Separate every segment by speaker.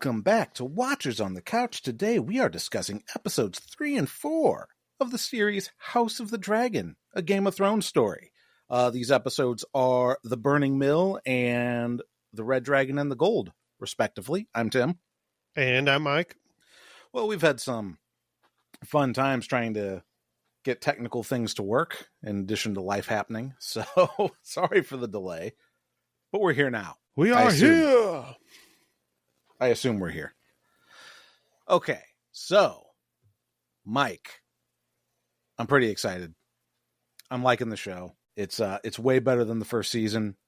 Speaker 1: Welcome back to Watchers on the Couch. Today we are discussing episodes 3 and 4 of the series House of the Dragon, a Game of Thrones story. These episodes are The Burning Mill and The Red Dragon and the Gold, respectively. I'm Tim.
Speaker 2: And I'm Mike.
Speaker 1: Well, we've had some fun times trying to get technical things to work in addition to life happening. So sorry for the delay, but we're here now.
Speaker 2: We are here.
Speaker 1: I assume we're here. Okay, so Mike, I'm pretty excited. I'm liking the show. It's way better than the first season,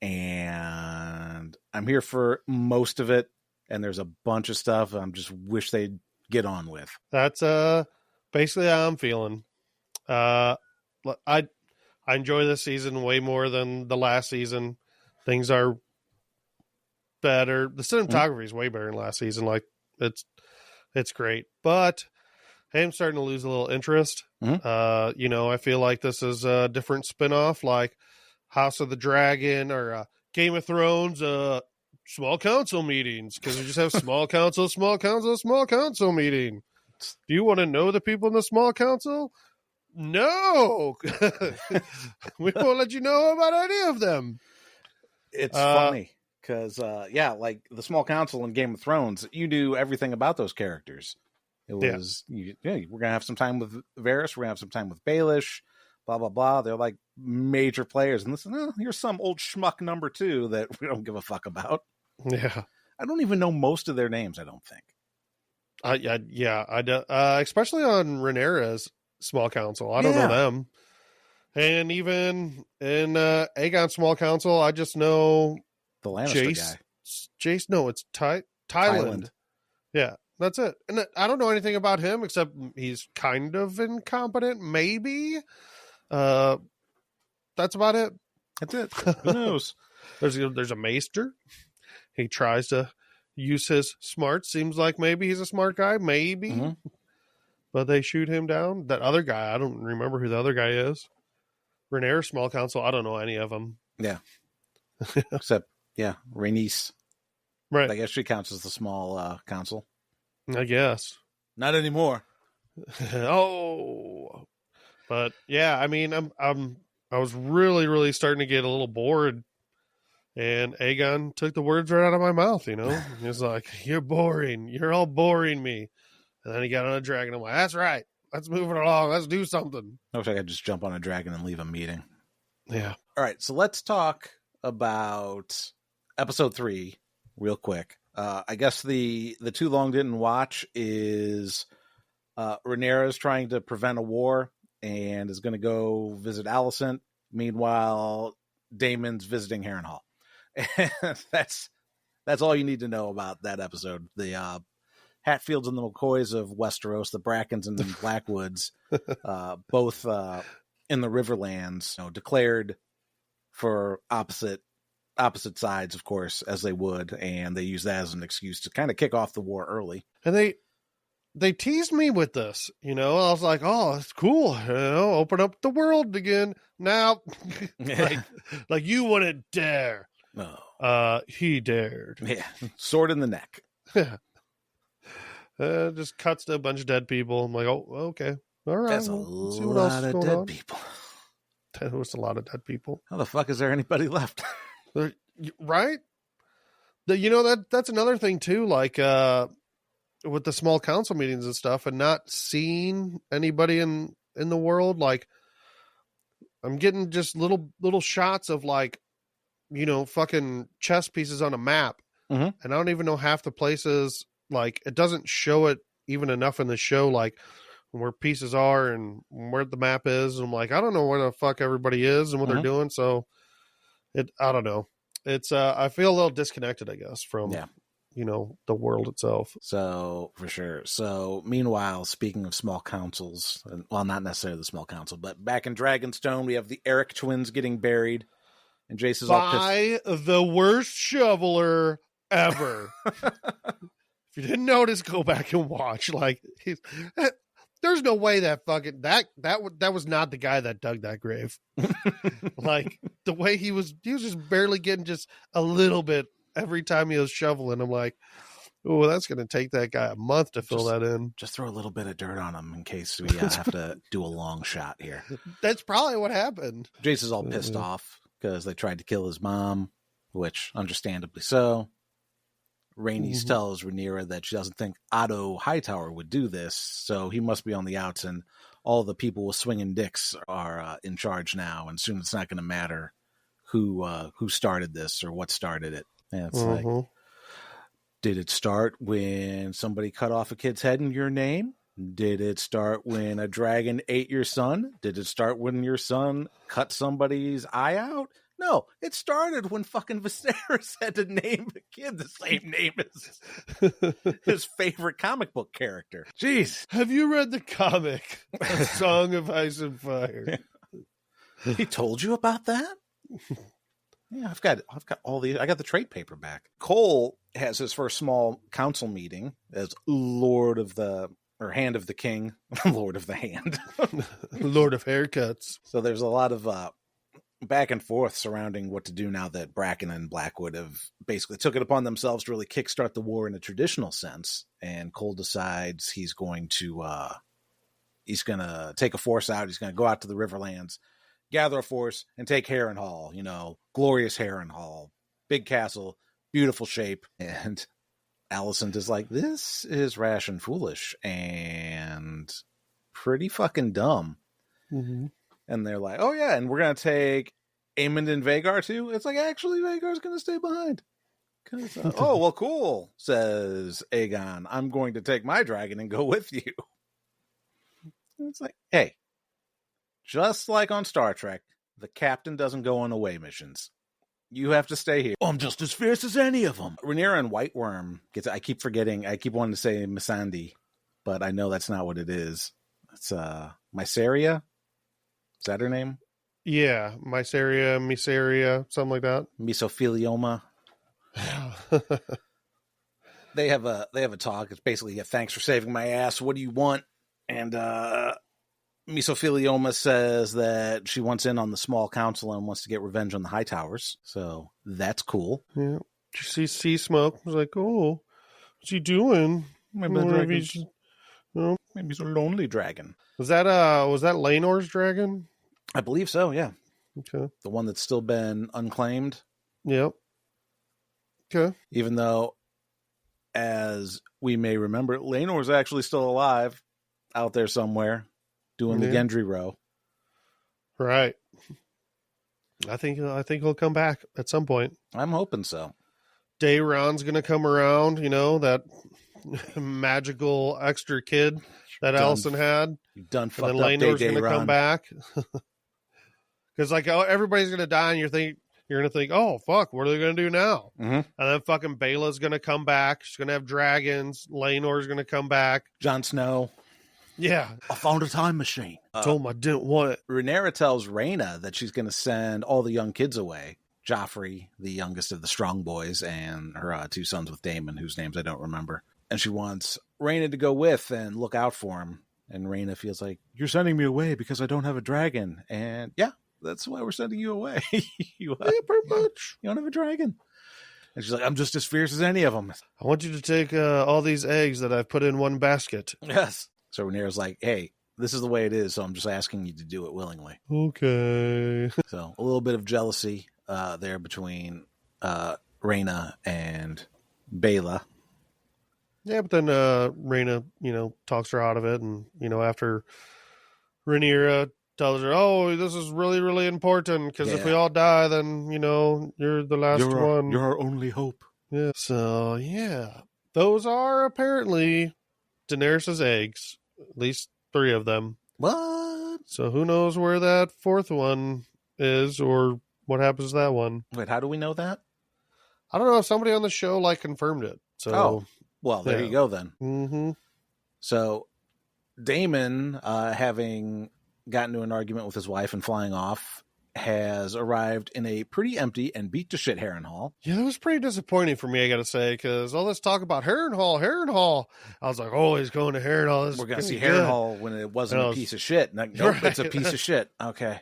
Speaker 1: and I'm here for most of it. And there's a bunch of stuff I just wish they'd get on with.
Speaker 2: That's basically how I'm feeling. I enjoy this season way more than the last season. Things are better. The cinematography is way better than last season. Like it's great, but hey, I'm starting to lose a little interest. I feel like this is a different spinoff, like House of the Dragon or Game of Thrones, small council meetings, because we just have small council meeting. Do you want to know the people in the small council? No. We won't let you know about any of them.
Speaker 1: It's funny because, like the small council in Game of Thrones, you knew everything about those characters. It was, we're going to have some time with Varys, we're going to have some time with Baelish, blah, blah, blah. They're like major players. And listen, here's some old schmuck number 2 that we don't give a fuck about.
Speaker 2: Yeah.
Speaker 1: I don't even know most of their names, I don't think.
Speaker 2: I do. Especially on Rhaenyra's small council. I don't know them. And even in Aegon small council, I just know
Speaker 1: the Lannister guy.
Speaker 2: Jace, no, it's Tyland. Yeah, that's it. And I don't know anything about him except he's kind of incompetent, maybe. That's about it.
Speaker 1: That's it. Who knows?
Speaker 2: There's a maester. He tries to use his smarts. Seems like maybe he's a smart guy, maybe. Mm-hmm. But they shoot him down. That other guy, I don't remember who the other guy is. Rhaenyra small council, I don't know any of them.
Speaker 1: Yeah. Except, Rhaenys.
Speaker 2: Right.
Speaker 1: I guess she counts as the small council.
Speaker 2: I guess.
Speaker 1: Not anymore.
Speaker 2: Oh. But yeah, I mean, I was really, really starting to get a little bored. And Aegon took the words right out of my mouth, He's like, you're boring. You're all boring me. And then he got on a dragon. I'm like, that's right. Let's move it along. Let's do something.
Speaker 1: I wish I could just jump on a dragon and leave a meeting.
Speaker 2: Yeah.
Speaker 1: All right. So let's talk about episode 3 real quick. I guess the too long didn't watch is Rhaenyra is trying to prevent a war and is going to go visit Alicent. Meanwhile, Daemon's visiting Harrenhal. And that's all you need to know about that episode. The Hatfields and the McCoys of Westeros, the Brackens and the Blackwoods, both in the Riverlands, declared for opposite sides, of course, as they would, and they used that as an excuse to kind of kick off the war early.
Speaker 2: And they teased me with this, I was like, oh, it's cool, open up the world again. Now, like you wouldn't dare.
Speaker 1: No.
Speaker 2: He dared.
Speaker 1: Yeah, sword in the neck.
Speaker 2: Just cuts to a bunch of dead people. I'm like, oh, okay. All right.
Speaker 1: That's a lot of dead people.
Speaker 2: That was a lot of dead people.
Speaker 1: How the fuck is there anybody left?
Speaker 2: Right? That's another thing too, like with the small council meetings and stuff and not seeing anybody in the world. Like I'm getting just little shots of like, fucking chess pieces on a map.
Speaker 1: Mm-hmm.
Speaker 2: And I don't even know half the places. Like it doesn't show it even enough in the show, like where pieces are and where the map is. And I'm like, I don't know where the fuck everybody is and what they're doing. So I don't know. It's I feel a little disconnected, I guess, from the world itself.
Speaker 1: So for sure. So meanwhile, speaking of small councils, well, not necessarily the small council, but back in Dragonstone, we have the Eric twins getting buried, and Jace is all pissed.
Speaker 2: By the worst shoveler ever. If you didn't notice, go back and watch. Like, there's no way that fucking that was not the guy that dug that grave. Like the way he was just barely getting just a little bit every time he was shoveling. I'm like, Oh, that's going to take that guy a month to fill that in.
Speaker 1: Just throw a little bit of dirt on him in case we have to do a long shot here.
Speaker 2: That's probably what happened.
Speaker 1: Jace is all pissed off because they tried to kill his mom, which understandably so. Rhaenys tells Rhaenyra that she doesn't think Otto Hightower would do this, so he must be on the outs, and all the people with swinging dicks are in charge now, and soon it's not going to matter who started this or what started it. And it's like, did it start when somebody cut off a kid's head in your name? Did it start when a dragon ate your son? Did it start when your son cut somebody's eye out? No, it started when fucking Viserys had to name the kid the same name as his favorite comic book character. Jeez.
Speaker 2: Have you read the comic, A Song of Ice and Fire?
Speaker 1: He told you about that? Yeah, I've got all these. I got the trade paperback. Cole has his first small council meeting as Hand of the King, Lord of the Hand,
Speaker 2: Lord of Haircuts.
Speaker 1: So there's a lot of back and forth surrounding what to do now that Bracken and Blackwood have basically took it upon themselves to really kickstart the war in a traditional sense. And Cole decides he's going to take a force out. He's going to go out to the Riverlands, gather a force, and take Harrenhal. Glorious Harrenhal, big castle, beautiful shape. And Alicent is like, this is rash and foolish and pretty fucking dumb.
Speaker 2: Mm-hmm.
Speaker 1: And they're like, oh yeah, and we're going to take Aemond and Vhagar too? It's like, actually, Vagar's going to stay behind. Oh, well, cool, says Aegon. I'm going to take my dragon and go with you. And it's like, hey, just like on Star Trek, the captain doesn't go on away missions. You have to stay here. Oh, I'm just as fierce as any of them. Rhaenyra and White Worm I keep forgetting. I keep wanting to say Missandei, but I know that's not what it is. It's Mysaria. Is that her name?
Speaker 2: Yeah, Mysaria, something like that.
Speaker 1: Mesothelioma. They have a talk. It's basically, thanks for saving my ass. What do you want? And Mesothelioma says that she wants in on the small council and wants to get revenge on the Hightowers. So that's cool.
Speaker 2: Yeah. Did you see Sea Smoke? I was like, oh, what's he doing?
Speaker 1: Maybe he's a lonely dragon.
Speaker 2: Was that Laenor's dragon?
Speaker 1: I believe so, yeah.
Speaker 2: Okay.
Speaker 1: The one that's still been unclaimed.
Speaker 2: Yep. Okay.
Speaker 1: Even though, as we may remember, Laenor's actually still alive out there somewhere doing the Gendry row.
Speaker 2: Right. I think he'll come back at some point.
Speaker 1: I'm hoping so.
Speaker 2: Daeron's going to come around, that magical extra kid that Alicent had.
Speaker 1: You've done fucked
Speaker 2: and then
Speaker 1: up
Speaker 2: Laenor's going to come back. Because everybody's going to die, and you're going to think, oh, fuck, what are they going to do now?
Speaker 1: Mm-hmm.
Speaker 2: And then fucking Bela's going to come back. She's going to have dragons. Laenor's going to come back.
Speaker 1: Jon Snow.
Speaker 2: Yeah.
Speaker 1: I found a time machine.
Speaker 2: Told him I didn't want it.
Speaker 1: Rhaenyra tells Rhaena that she's going to send all the young kids away. Joffrey, the youngest of the strong boys, and her two sons with Daemon, whose names I don't remember. And she wants Rhaena to go with and look out for him. And Rhaena feels like, you're sending me away because I don't have a dragon. And yeah, that's why we're sending you away. Yeah, pretty much. You don't have a dragon. And she's like, I'm just as fierce as any of them.
Speaker 2: I want you to take all these eggs that I've put in one basket.
Speaker 1: Yes. So Rhaenyra's like, hey, this is the way it is, so I'm just asking you to do it willingly.
Speaker 2: Okay.
Speaker 1: So a little bit of jealousy there between Rhaena and Baela.
Speaker 2: Yeah, but then Rhaena, talks her out of it, and after Rhaenyra tells her, "Oh, this is really, really important because if we all die, then you're the last one.
Speaker 1: You're our only hope."
Speaker 2: Yeah. So yeah, those are apparently Daenerys's eggs. At least 3 of them.
Speaker 1: What?
Speaker 2: So who knows where that 4th one is, or what happens to that one?
Speaker 1: Wait, how do we know that?
Speaker 2: I don't know. Somebody on the show confirmed it. So.
Speaker 1: Well, there you go then.
Speaker 2: Mm-hmm.
Speaker 1: So Daemon, having gotten into an argument with his wife and flying off, has arrived in a pretty empty and beat to shit Harrenhal.
Speaker 2: Yeah, that was pretty disappointing for me, I gotta say, because all this talk about Harrenhal, I was like, oh, he's going to Harrenhal.
Speaker 1: We're going to see Harrenhal when it wasn't a piece of shit. Nope, right. It's a piece of shit. Okay.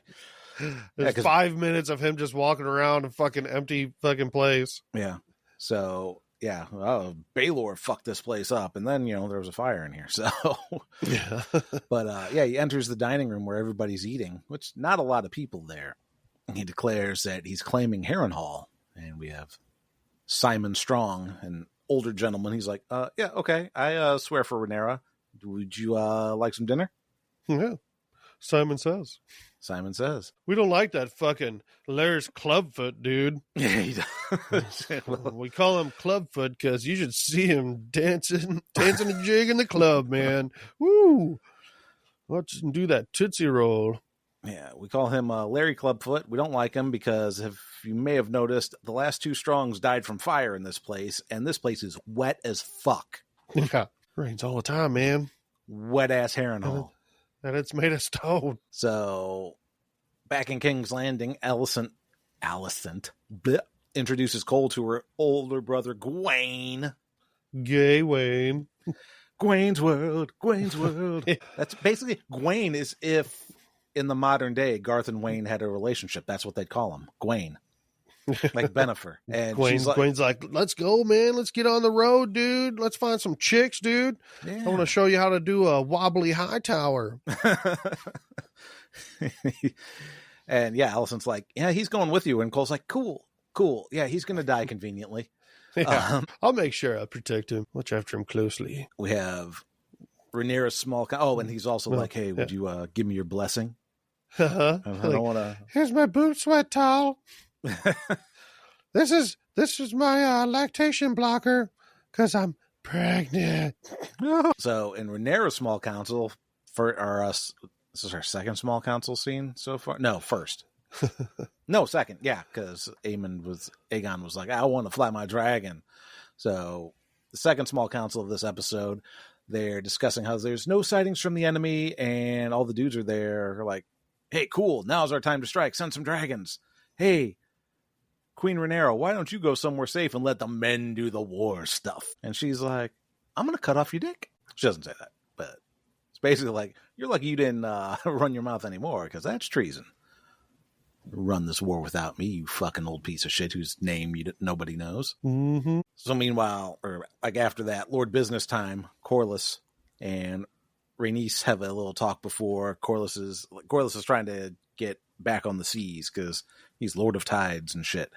Speaker 2: There's 5 minutes of him just walking around a fucking empty fucking place.
Speaker 1: Yeah. So yeah, Baelor fucked this place up. And then, there was a fire in here. So,
Speaker 2: Yeah.
Speaker 1: but he enters the dining room where everybody's eating, which not a lot of people there. He declares that he's claiming Harrenhal. And we have Simon Strong, an older gentleman. He's like, yeah, okay. I swear for Rhaenyra. Would you like some dinner?
Speaker 2: Yeah. Simon says.
Speaker 1: We
Speaker 2: don't like that fucking Larry's Clubfoot, dude.
Speaker 1: Yeah, he does.
Speaker 2: We call him Clubfoot because you should see him dancing a jig in the club, man. Woo! Watch him do that Tootsie Roll.
Speaker 1: Yeah, we call him Larry Clubfoot. We don't like him because, if you may have noticed, the last two Strongs died from fire in this place, and this place is wet as fuck.
Speaker 2: Yeah, rains all the time, man.
Speaker 1: Wet-ass Harrenhal.
Speaker 2: And it's made of stone.
Speaker 1: So, back in King's Landing, Alicent introduces Cole to her older brother, Gwaine.
Speaker 2: Gay Wayne.
Speaker 1: Gwaine's World. That's basically, Gwaine is if, in the modern day, Garth and Wayne had a relationship. That's what they'd call him. Gwaine. Like Bennifer. And
Speaker 2: Gwaine's like, let's go, man. Let's get on the road, dude. Let's find some chicks, dude. Yeah. I want to show you how to do a wobbly high tower.
Speaker 1: And yeah, Alicent's like, yeah, he's going with you. And Cole's like, cool. Yeah, he's going to die conveniently.
Speaker 2: Yeah, I'll make sure I protect him. Watch after him closely.
Speaker 1: We have Rhaenyra's small... and he's also like, hey, would you give me your blessing? I don't want to...
Speaker 2: Here's my boot sweat towel. This is my lactation blocker because I'm pregnant.
Speaker 1: So in Rhaenyra's small council, this is our second small council scene so far. No, first. No, second. Yeah, because Aegon was like, I want to fly my dragon. So the second small council of this episode, they're discussing how there's no sightings from the enemy, and all the dudes are there. Like, hey, cool. Now's our time to strike. Send some dragons. Hey, Queen Rhaenyra, why don't you go somewhere safe and let the men do the war stuff? And she's like, I'm going to cut off your dick. She doesn't say that, but it's basically like, you're lucky you didn't run your mouth anymore, because that's treason. Run this war without me, you fucking old piece of shit whose name nobody knows.
Speaker 2: Mm-hmm.
Speaker 1: So meanwhile, or like after that, Lord Business Time, Corlys and Rhaenys have a little talk before Corlys is trying to get back on the seas because he's Lord of Tides and shit.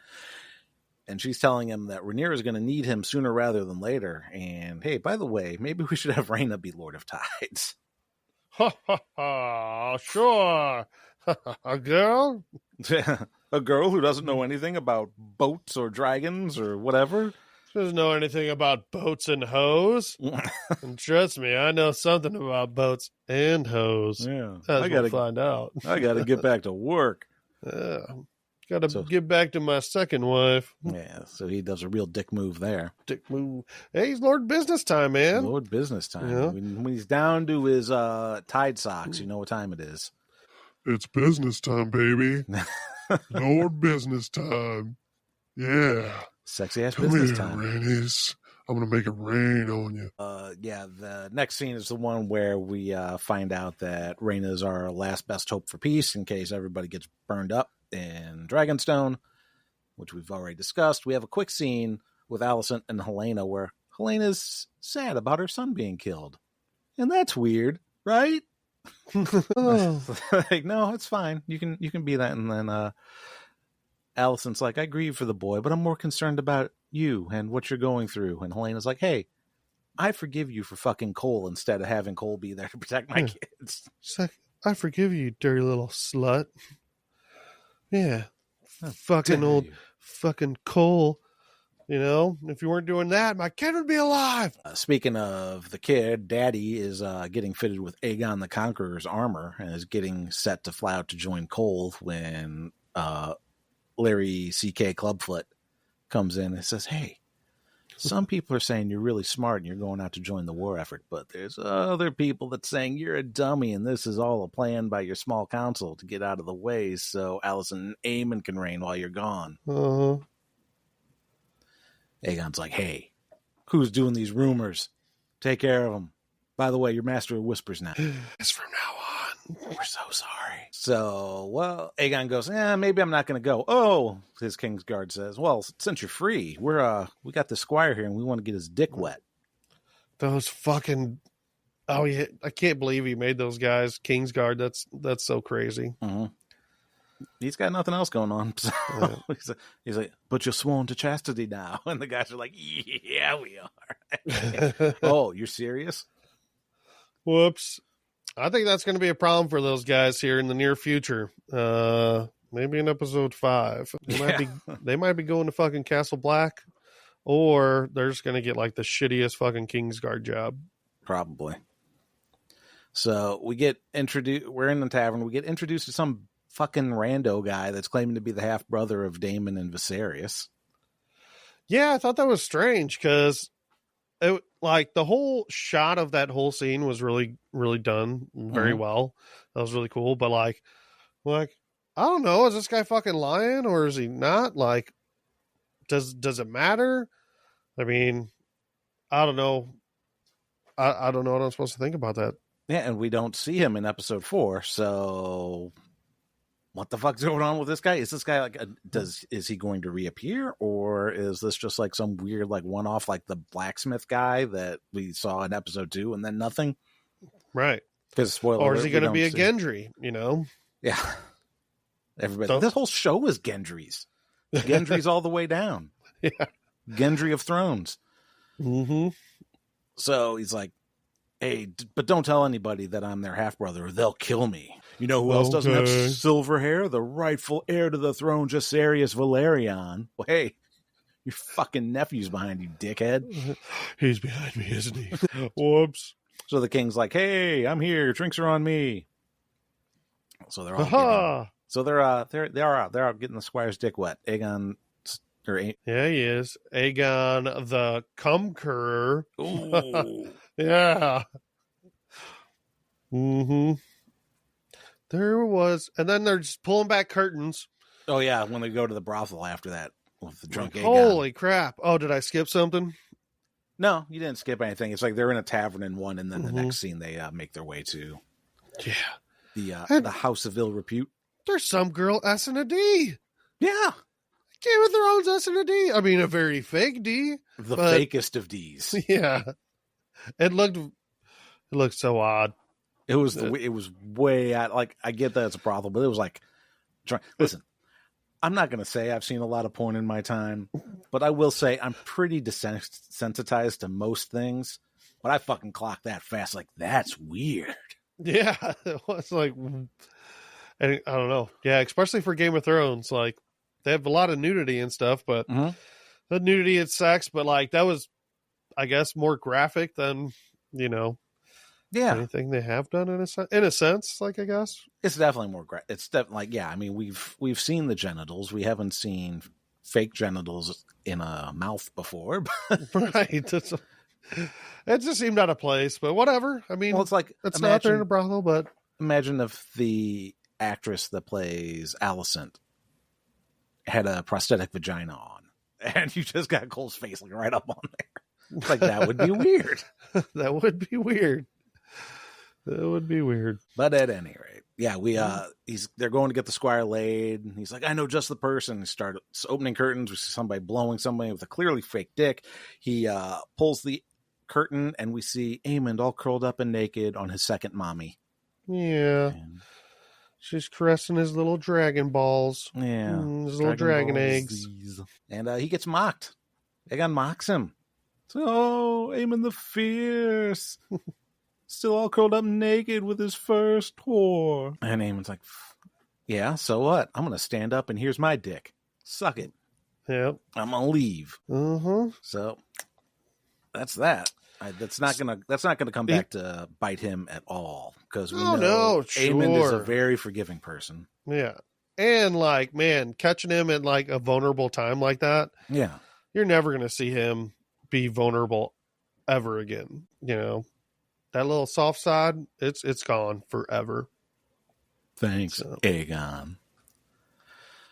Speaker 1: And she's telling him that Rhaenyra is going to need him sooner rather than later. And hey, by the way, maybe we should have Rhaena be Lord of Tides.
Speaker 2: Ha ha ha! Sure. A girl?
Speaker 1: A girl who doesn't know anything about boats or dragons or whatever.
Speaker 2: She doesn't know anything about boats and hoes. And trust me, I know something about boats and hoes.
Speaker 1: Yeah,
Speaker 2: I gotta find out.
Speaker 1: I gotta get back to work.
Speaker 2: Yeah, gotta get back to my second wife.
Speaker 1: Yeah, so he does a real dick move there.
Speaker 2: Dick move. Hey, he's Lord Business Time, man.
Speaker 1: Lord Business Time.
Speaker 2: Yeah.
Speaker 1: When he's down to his Tide socks, you know what time it is.
Speaker 3: It's business time, baby. Lord Business Time. Yeah.
Speaker 1: Sexy ass business time.
Speaker 3: Rhaenys. I'm going to make it rain on you.
Speaker 1: Yeah, the next scene is the one where we find out that Rhaena is our last best hope for peace in case everybody gets burned up in Dragonstone, which we've already discussed. We have a quick scene with Alicent and Helaena where Helena's sad about her son being killed. And that's weird, right? Like, no, it's fine. You can be that. And then Alicent's like, I grieve for the boy, but I'm more concerned about you and what you're going through. And Helena's like, hey, I forgive you for fucking Cole instead of having Cole be there to protect my kids.
Speaker 2: She's like, I forgive you, dirty little slut. Yeah. Fucking old fucking Cole. You know, if you weren't doing that, my kid would be alive.
Speaker 1: Speaking of the kid, Daddy is getting fitted with Aegon the Conqueror's armor and is getting set to fly out to join Cole when Larry C.K. Clubfoot comes in and says, hey, some people are saying you're really smart and you're going out to join the war effort, but there's other people that's saying you're a dummy and this is all a plan by your small council to get out of the way so Alicent and Aemon can reign while you're gone.
Speaker 2: Uh-huh.
Speaker 1: Aegon's like, hey, who's doing these rumors? Take care of them. By the way, you're master of whispers now.
Speaker 2: It's from now on.
Speaker 1: We're so sorry. So, well, Aegon goes, maybe I'm not going to go. Oh, his Kingsguard says, well, since you're free, we got the squire here and we want to get his dick wet.
Speaker 2: Those fucking... Oh, yeah. I can't believe he made those guys Kingsguard. That's so crazy.
Speaker 1: Mm-hmm. He's got nothing else going on. So he's like, but you're sworn to chastity now. And the guys are like, yeah, we are. Oh, you're serious?
Speaker 2: Whoops. I think that's going to be a problem for those guys here in the near future. Maybe in episode 5. They might be going to fucking Castle Black, or they're just going to get like the shittiest fucking Kingsguard job.
Speaker 1: Probably. So we get introduced. We're in the tavern. We get introduced to some fucking rando guy that's claiming to be the half brother of Daemon and Viserys.
Speaker 2: Yeah, I thought that was strange because it, like, the whole shot of that whole scene was really, really done very well. That was really cool. But like, I don't know, is this guy fucking lying or is he not? Like, does it matter? I mean, I don't know. I don't know what I'm supposed to think about that.
Speaker 1: Yeah, and we don't see him in episode 4, so what the fuck's going on with this guy? Is this guy like is he going to reappear, or is this just like some weird like one-off like the blacksmith guy that we saw in episode 2 and then nothing?
Speaker 2: Right.
Speaker 1: Because spoiler
Speaker 2: or is
Speaker 1: alert,
Speaker 2: he going to be a Gendry, you know?
Speaker 1: Yeah. Everybody. This whole show is Gendry's. Gendry's all the way down.
Speaker 2: Yeah.
Speaker 1: Gendry of Thrones.
Speaker 2: Mm-hmm.
Speaker 1: So he's like, hey, but don't tell anybody that I'm their half-brother or they'll kill me. You know who else doesn't have silver hair? The rightful heir to the throne, Jacaerys Valerian. Well, hey, your fucking nephew's behind you, dickhead.
Speaker 2: He's behind me, isn't he? Whoops.
Speaker 1: So the king's like, hey, I'm here. Drinks are on me. So they're all they're out getting the squire's dick wet. Aegon...
Speaker 2: Yeah, he is. Aegon the Conqueror.
Speaker 1: Ooh.
Speaker 2: Yeah. Mm-hmm. There was, and then they're just pulling back curtains.
Speaker 1: Oh yeah, when they go to the brothel after that with the drunk Aegon.
Speaker 2: Holy crap! Oh, did I skip something?
Speaker 1: No, you didn't skip anything. It's like they're in a tavern in one, and then the next scene they make their way to.
Speaker 2: Yeah.
Speaker 1: The House of Ill Repute.
Speaker 2: There's some girl S and a D.
Speaker 1: Yeah.
Speaker 2: Game of Thrones S and a D. I mean, a very fake D.
Speaker 1: The fakest of Ds.
Speaker 2: Yeah. It looked so odd.
Speaker 1: It was way out. Like, I get that it's a brothel, but it was like, listen, I'm not going to say I've seen a lot of porn in my time, but I will say I'm pretty desensitized to most things. But I fucking clocked that fast. Like, that's weird.
Speaker 2: Yeah. It was like, and I don't know. Yeah. Especially for Game of Thrones. Like, they have a lot of nudity and stuff, but the nudity and sex, but like that was, I guess, more graphic than, anything they have done in a sense, like, I guess.
Speaker 1: It's definitely more it's definitely like, yeah, I mean, we've seen the genitals. We haven't seen fake genitals in a mouth before.
Speaker 2: Right. It just seemed out of place, but whatever. I mean,
Speaker 1: well, it's like,
Speaker 2: it's not there in a brothel, but
Speaker 1: imagine if the actress that plays Alicent had a prosthetic vagina on and you just got Cole's face like right up on there. Like, that would be weird.
Speaker 2: That would be weird. That would be weird.
Speaker 1: But at any rate, yeah, they're going to get the squire laid. And he's like, I know just the person. He started opening curtains. We see somebody blowing somebody with a clearly fake dick. He pulls the curtain and we see Aemond all curled up and naked on his second mommy.
Speaker 2: Yeah. And she's caressing his little dragon balls.
Speaker 1: Yeah.
Speaker 2: His little dragon eggs.
Speaker 1: And he gets mocked. Aegon mocks him. So, Aemond the Fierce. Still all curled up naked with his first whore. And Aemond's like, yeah, so what? I'm going to stand up and here's my dick. Suck it.
Speaker 2: Yep.
Speaker 1: I'm going to leave.
Speaker 2: Uh-huh.
Speaker 1: So, that's that. That's not gonna come back to bite him at all, because we know Aemond is a very forgiving person.
Speaker 2: Yeah, and like, man, catching him at like a vulnerable time like that,
Speaker 1: yeah,
Speaker 2: you're never gonna see him be vulnerable ever again. That little soft side, it's gone forever.
Speaker 1: Thanks, Aegon.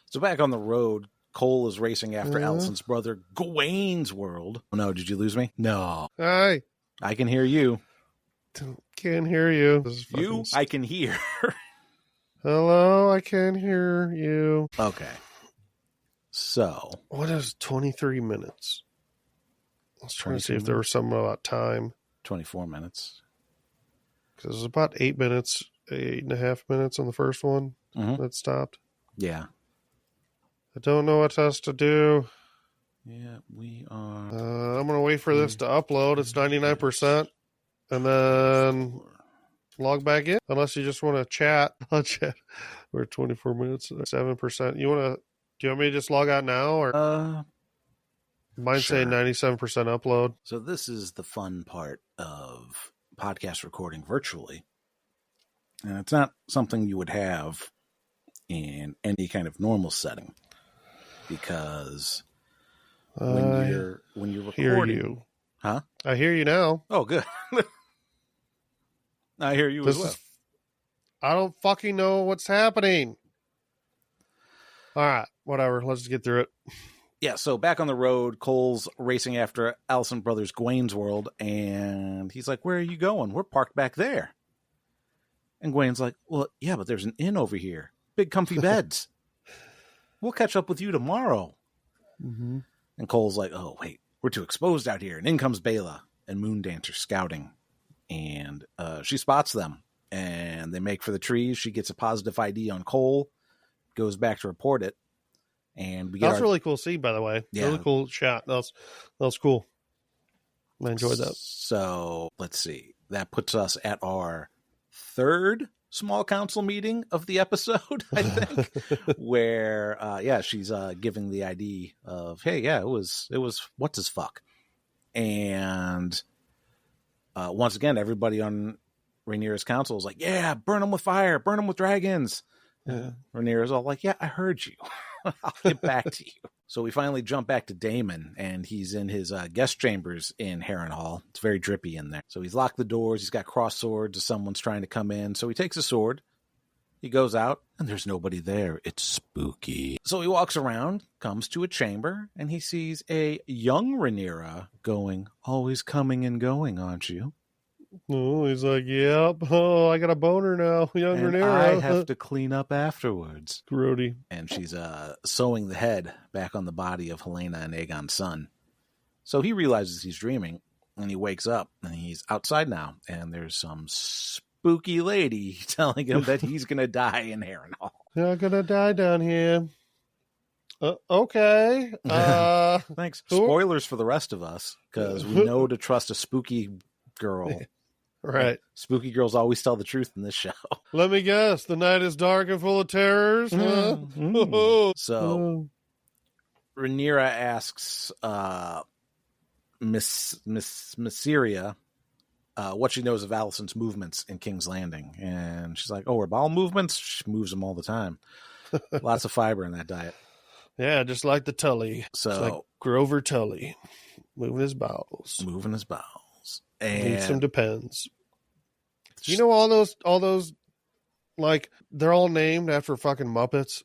Speaker 1: So back on the road, Cole is racing after Alicent's brother, Gawain's world. Oh, no, did you lose me? No.
Speaker 2: Hi.
Speaker 1: I can hear you.
Speaker 2: Can't hear you. This is
Speaker 1: You, I can hear.
Speaker 2: Hello, I can't hear you.
Speaker 1: Okay. So.
Speaker 2: What is 23 minutes? I was trying to see if
Speaker 1: 22
Speaker 2: there was something about time.
Speaker 1: 24 minutes.
Speaker 2: Because it was about 8 minutes, 8.5 minutes on the first one that stopped.
Speaker 1: Yeah.
Speaker 2: I don't know what else to do.
Speaker 1: Yeah, we are.
Speaker 2: I'm going to wait for this to upload. It's 99%. And then log back in. Unless you just want to chat. I'll chat. We're at 24 minutes, 7%. Do you want me to just log out now? Or mine's
Speaker 1: sure.
Speaker 2: saying 97% upload.
Speaker 1: So this is the fun part of podcast recording virtually. And it's not something you would have in any kind of normal setting. Because when you're recording,
Speaker 2: hear you.
Speaker 1: Huh?
Speaker 2: I hear you now.
Speaker 1: Oh, good. I hear you as well.
Speaker 2: I don't fucking know what's happening. All right, whatever. Let's just get through it.
Speaker 1: Yeah, so back on the road, Cole's racing after Allison Brothers Gwain's World, and he's like, "Where are you going? We're parked back there." And Gwain's like, "Well, yeah, but there's an inn over here. Big comfy beds. We'll catch up with you tomorrow."
Speaker 2: Mm-hmm.
Speaker 1: And Cole's like, "Oh, wait, we're too exposed out here." And in comes Bela and Moondancer scouting. And she spots them. And they make for the trees. She gets a positive ID on Cole. Goes back to report it. And we get
Speaker 2: that was a really cool scene, by the way.
Speaker 1: Yeah.
Speaker 2: Really cool shot. That was cool. I enjoyed that.
Speaker 1: So, let's see. That puts us at our third small council meeting of the episode, I think, where she's giving the ID of, hey, yeah, it was what's his fuck. And once again, everybody on Rhaenyra's council is like, yeah, burn them with fire, burn them with dragons.
Speaker 2: Yeah.
Speaker 1: Rhaenyra's all like, yeah, I heard you. I'll get back to you. So we finally jump back to Daemon, and he's in his guest chambers in Harrenhal. It's very drippy in there. So he's locked the doors. He's got cross swords. Someone's trying to come in. So he takes a sword. He goes out, and there's nobody there. It's spooky. So he walks around, comes to a chamber, and he sees a young Rhaenyra going, always coming and going, aren't you?
Speaker 2: Oh, he's like, yep. Oh, I got a boner now. Young
Speaker 1: And
Speaker 2: Rhaenyra.
Speaker 1: I have to clean up afterwards.
Speaker 2: Grody.
Speaker 1: And she's sewing the head back on the body of Helena and Aegon's son. So he realizes he's dreaming, and he wakes up, and he's outside now, and there's some spooky lady telling him that he's going to die in Harrenhal.
Speaker 2: You're gonna die down here. Okay.
Speaker 1: Thanks. Spoilers for the rest of us, because we know to trust a spooky girl.
Speaker 2: Right.
Speaker 1: Spooky girls always tell the truth in this show.
Speaker 2: Let me guess. The night is dark and full of terrors.
Speaker 1: So Rhaenyra asks Miss Mysaria what she knows of Alicent's movements in King's Landing. And she's like, oh, her bowel movements? She moves them all the time. Lots of fiber in that diet.
Speaker 2: Yeah, just like the Tully.
Speaker 1: So
Speaker 2: just like Grover Tully. Moving his bowels.
Speaker 1: And
Speaker 2: Needs some Depends. You know all those like they're all named after fucking Muppets.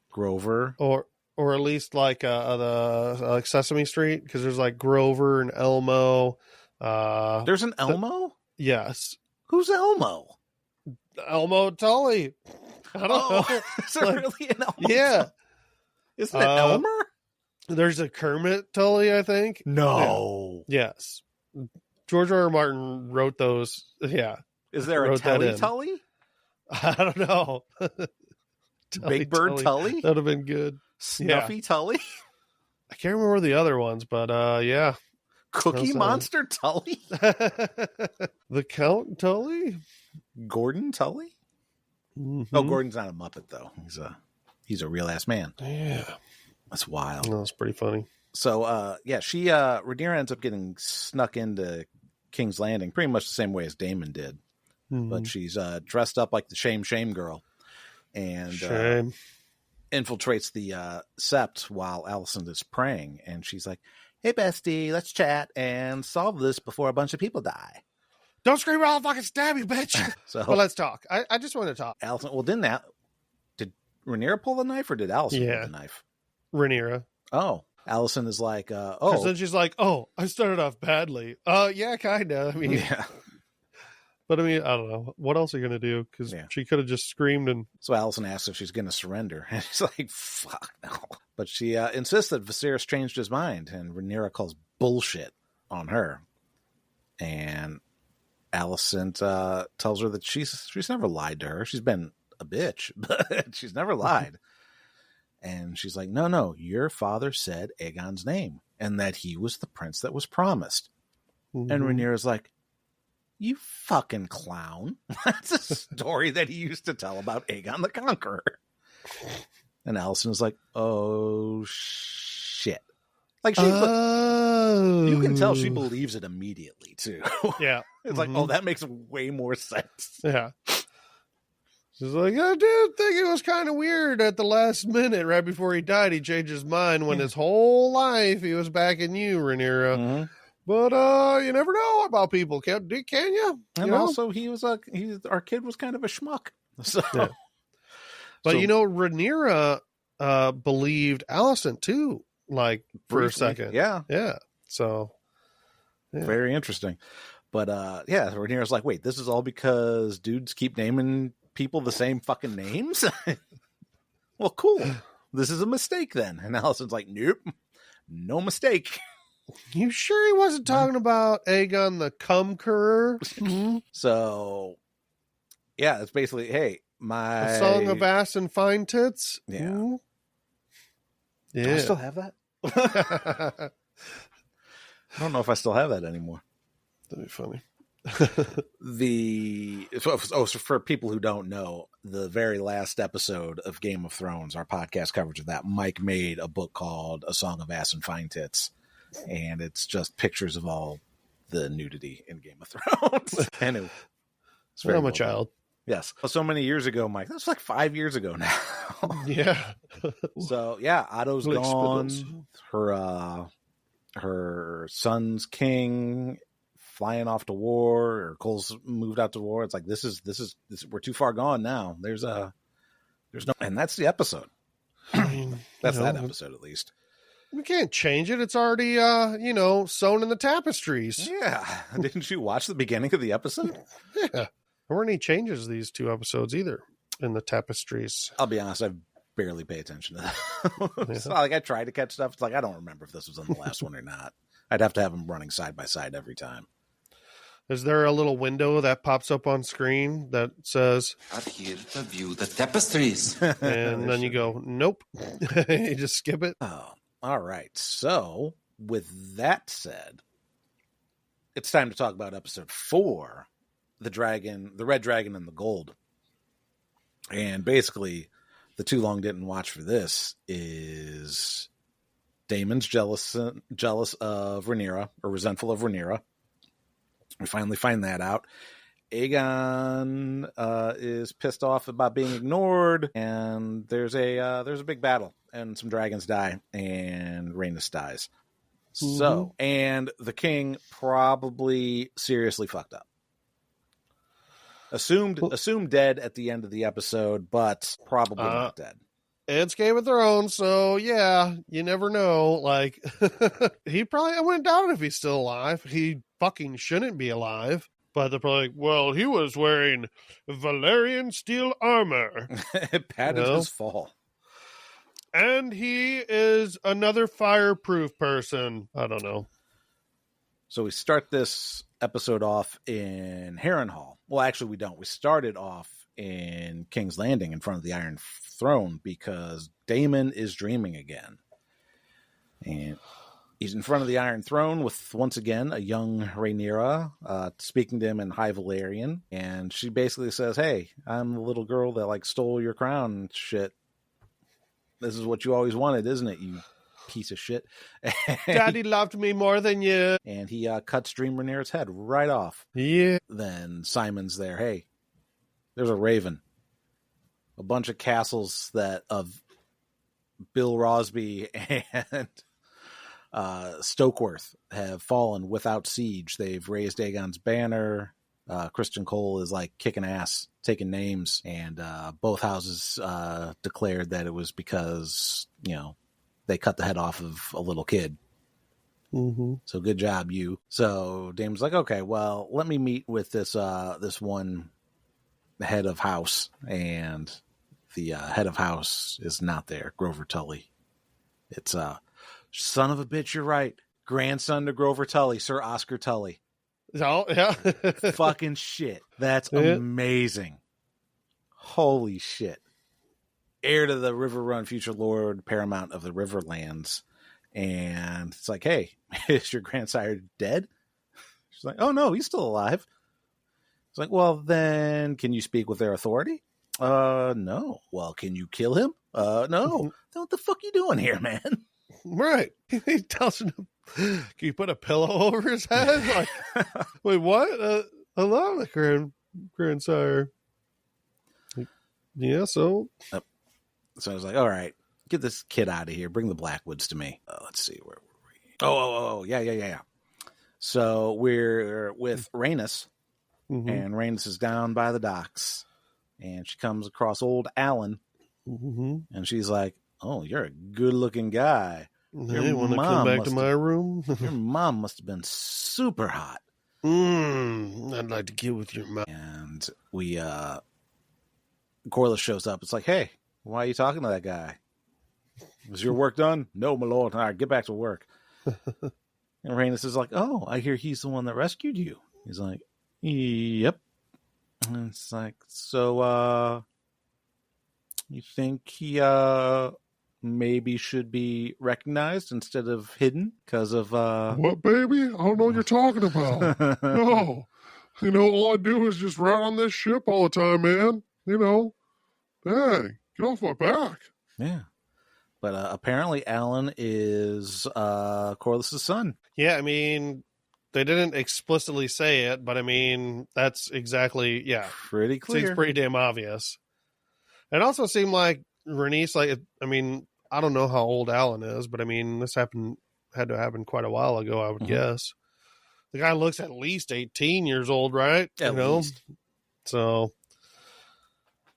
Speaker 1: Grover.
Speaker 2: Or at least like the Sesame Street, because there's like Grover and Elmo.
Speaker 1: There's an Elmo?
Speaker 2: Yes.
Speaker 1: Who's Elmo?
Speaker 2: Elmo Tully. I don't know.
Speaker 1: Is there really an Elmo?
Speaker 2: Yeah.
Speaker 1: Isn't it Elmer?
Speaker 2: There's a Kermit Tully, I think.
Speaker 1: No.
Speaker 2: Yeah. Yes. George R. R. Martin wrote those. Yeah.
Speaker 1: Is there a Tully?
Speaker 2: I don't know.
Speaker 1: Big Bird Tully?
Speaker 2: That'd have been good.
Speaker 1: Snuffy Tully?
Speaker 2: I can't remember the other ones, but yeah.
Speaker 1: Cookie Monster Tully?
Speaker 2: The Count Tully?
Speaker 1: Gordon Tully?
Speaker 2: Mm-hmm.
Speaker 1: Oh, Gordon's not a Muppet, though. He's a real ass man.
Speaker 2: Yeah.
Speaker 1: That's wild.
Speaker 2: Oh, that's pretty funny.
Speaker 1: So, Rhaenyra ends up getting snuck into King's Landing pretty much the same way as Daemon did. Mm-hmm. But she's dressed up like the Shame girl and infiltrates the sept while Alicent is praying. And she's like, hey, bestie, let's chat and solve this before a bunch of people die.
Speaker 2: Don't scream or I'll fucking stab you, bitch. Well, let's talk. I just want to talk.
Speaker 1: Alicent, well, did Rhaenyra pull the knife or did Alicent pull the knife?
Speaker 2: Rhaenyra.
Speaker 1: Oh. Alicent is like,
Speaker 2: Because then she's like, oh, I started off badly. Yeah, kind of. I mean, But I mean, I don't know. What else are you going to do? Because she could have just screamed and...
Speaker 1: So Alicent asks if she's going to surrender. And she's like, fuck no. But she insists that Viserys changed his mind. And Rhaenyra calls bullshit on her. And Alicent tells her that she's never lied to her. She's been a bitch, but she's never lied. And she's like, no, your father said Aegon's name. And that he was the prince that was promised. Mm-hmm. And Rhaenyra's like, you fucking clown. That's a story that he used to tell about Aegon the Conqueror. And Alicent is like, oh, shit. Like, you can tell she believes it immediately, too.
Speaker 2: Yeah.
Speaker 1: It's like, oh, that makes way more sense.
Speaker 2: Yeah. She's like, I did think it was kind of weird at the last minute, right before he died. He changed his mind when his whole life he was backing you, Rhaenyra. Mm-hmm. But you never know about people, can you?
Speaker 1: And also, our kid was kind of a schmuck. So,
Speaker 2: yeah. But Rhaenyra believed Alicent too, like for a second.
Speaker 1: Yeah.
Speaker 2: So,
Speaker 1: very interesting. But Rhaenyra's like, wait, this is all because dudes keep naming people the same fucking names? Well, cool. This is a mistake then. And Alicent's like, nope, no mistake.
Speaker 2: You sure he wasn't talking about Aegon the Conqueror?
Speaker 1: So, yeah, it's basically, hey,
Speaker 2: A Song of Ass and Fine Tits?
Speaker 1: Yeah.
Speaker 2: Mm-hmm. Yeah.
Speaker 1: Do I still have that? I don't know if I still have that anymore.
Speaker 2: That'd be funny.
Speaker 1: So for people who don't know, the very last episode of Game of Thrones, our podcast coverage of that, Mike made a book called A Song of Ass and Fine Tits. And it's just pictures of all the nudity in Game of Thrones. And it's very
Speaker 2: I'm a child.
Speaker 1: Yes. So many years ago, Mike. That's like 5 years ago now.
Speaker 2: Yeah.
Speaker 1: So, yeah, Otto's gone. Her son's king flying off to war, or Cole's moved out to war. It's like, this is we're too far gone now. There's no, and that's the episode.
Speaker 2: I mean,
Speaker 1: that's that episode, at least.
Speaker 2: We can't change it. It's already, sewn in the tapestries.
Speaker 1: Yeah. Didn't you watch the beginning of the episode?
Speaker 2: Yeah. There weren't any changes these two episodes either in the tapestries.
Speaker 1: I'll be honest, I barely pay attention to that. It's not like I try to catch stuff. It's like, I don't remember if this was on the last one or not. I'd have to have them running side by side every time.
Speaker 2: Is there a little window that pops up on screen that says,
Speaker 4: "Are here to view the tapestries"?
Speaker 2: And then you go, nope. You just skip it.
Speaker 1: Oh. All right. So, with that said, it's time to talk about episode 4, the Red Dragon and the Gold. And basically, the too long didn't watch for this is Daemon's jealous of Rhaenyra, or resentful of Rhaenyra. We finally find that out. Aegon is pissed off about being ignored, and there's a big battle, and some dragons die, and Rhaenys dies. Mm-hmm. So, and the king probably seriously fucked up. Assumed dead at the end of the episode, but probably not dead.
Speaker 2: It's Game of Thrones, so yeah, you never know. Like, I wouldn't doubt it if he's still alive. He fucking shouldn't be alive. But they're probably like, well, he was wearing Valyrian steel armor.
Speaker 1: It padded his fall.
Speaker 2: And he is another fireproof person. I don't know.
Speaker 1: So we start this episode off in Harrenhal. Well, actually, we don't. We started off in King's Landing in front of the Iron Throne because Daemon is dreaming again. And he's in front of the Iron Throne with, once again, a young Rhaenyra speaking to him in High Valyrian. And she basically says, hey, I'm the little girl that, stole your crown and shit. This is what you always wanted, isn't it, you piece of shit?
Speaker 2: Daddy loved me more than you.
Speaker 1: And he cuts Dream Rhaenyra's head right off.
Speaker 2: Yeah. Then
Speaker 1: Simon's there. Hey, there's a raven. A bunch of castles of Bill Rosby and Stokeworth have fallen without siege. They've raised Aegon's banner. Christian Cole is kicking ass, taking names, and both houses declared that it was because they cut the head off of a little kid,
Speaker 2: Mm-hmm.
Speaker 1: So good job, you. So Damon's like, okay, well, let me meet with this one head of house, and the head of house is not there. Grover Tully. It's son of a bitch. You're right. Grandson to Grover Tully, Sir Oscar Tully.
Speaker 2: Oh, yeah.
Speaker 1: Fucking shit. That's
Speaker 2: Yeah.
Speaker 1: amazing. Holy shit. Heir to the River Run, future Lord Paramount of the Riverlands. And it's like, hey, is your grandsire dead? She's like, oh no, he's still alive. It's like, well, then can you speak with their authority? No. Well, can you kill him? No. Then what the fuck you doing here, man?
Speaker 2: Right. He tells him, can you put a pillow over his head? Like, wait, what? Hello, grandsire. Like, yeah, so.
Speaker 1: So I was like, all right, get this kid out of here. Bring the Blackwoods to me. Let's see, where were we? Oh, yeah. So we're with Rhaenys,
Speaker 2: Mm-hmm.
Speaker 1: and Rhaenys is down by the docks, and she comes across old Alan,
Speaker 2: Mm-hmm.
Speaker 1: and she's like, oh, you're a good-looking guy.
Speaker 2: Hey, want to
Speaker 1: mom
Speaker 2: come back to
Speaker 1: must
Speaker 2: my
Speaker 1: have-
Speaker 2: room?
Speaker 1: Your mom must have been super hot.
Speaker 2: I'd like to get with your mom.
Speaker 1: And we, Corlys shows up. It's like, hey, why are you talking to that guy? Was your work done? No, my lord. All right, get back to work. And Rhaenys is like, oh, I hear he's the one that rescued you. He's like, yep. And it's like, so, you think he, maybe should be recognized instead of hidden because of,
Speaker 3: What, baby? I don't know what you're talking about. No. All I do is just ride on this ship all the time, man. Dang, get off my back.
Speaker 1: Yeah. But apparently Alan is Corlys' son.
Speaker 2: Yeah, I mean, they didn't explicitly say it, but I mean, that's exactly, yeah.
Speaker 1: Pretty clear.
Speaker 2: Seems pretty damn obvious. It also seemed like Rhaenys, I mean, I don't know how old Alan is, but I mean, this had to happen quite a while ago, I would
Speaker 1: Mhm.
Speaker 2: guess. The guy looks at least 18 years old, right?
Speaker 1: At least.
Speaker 2: So,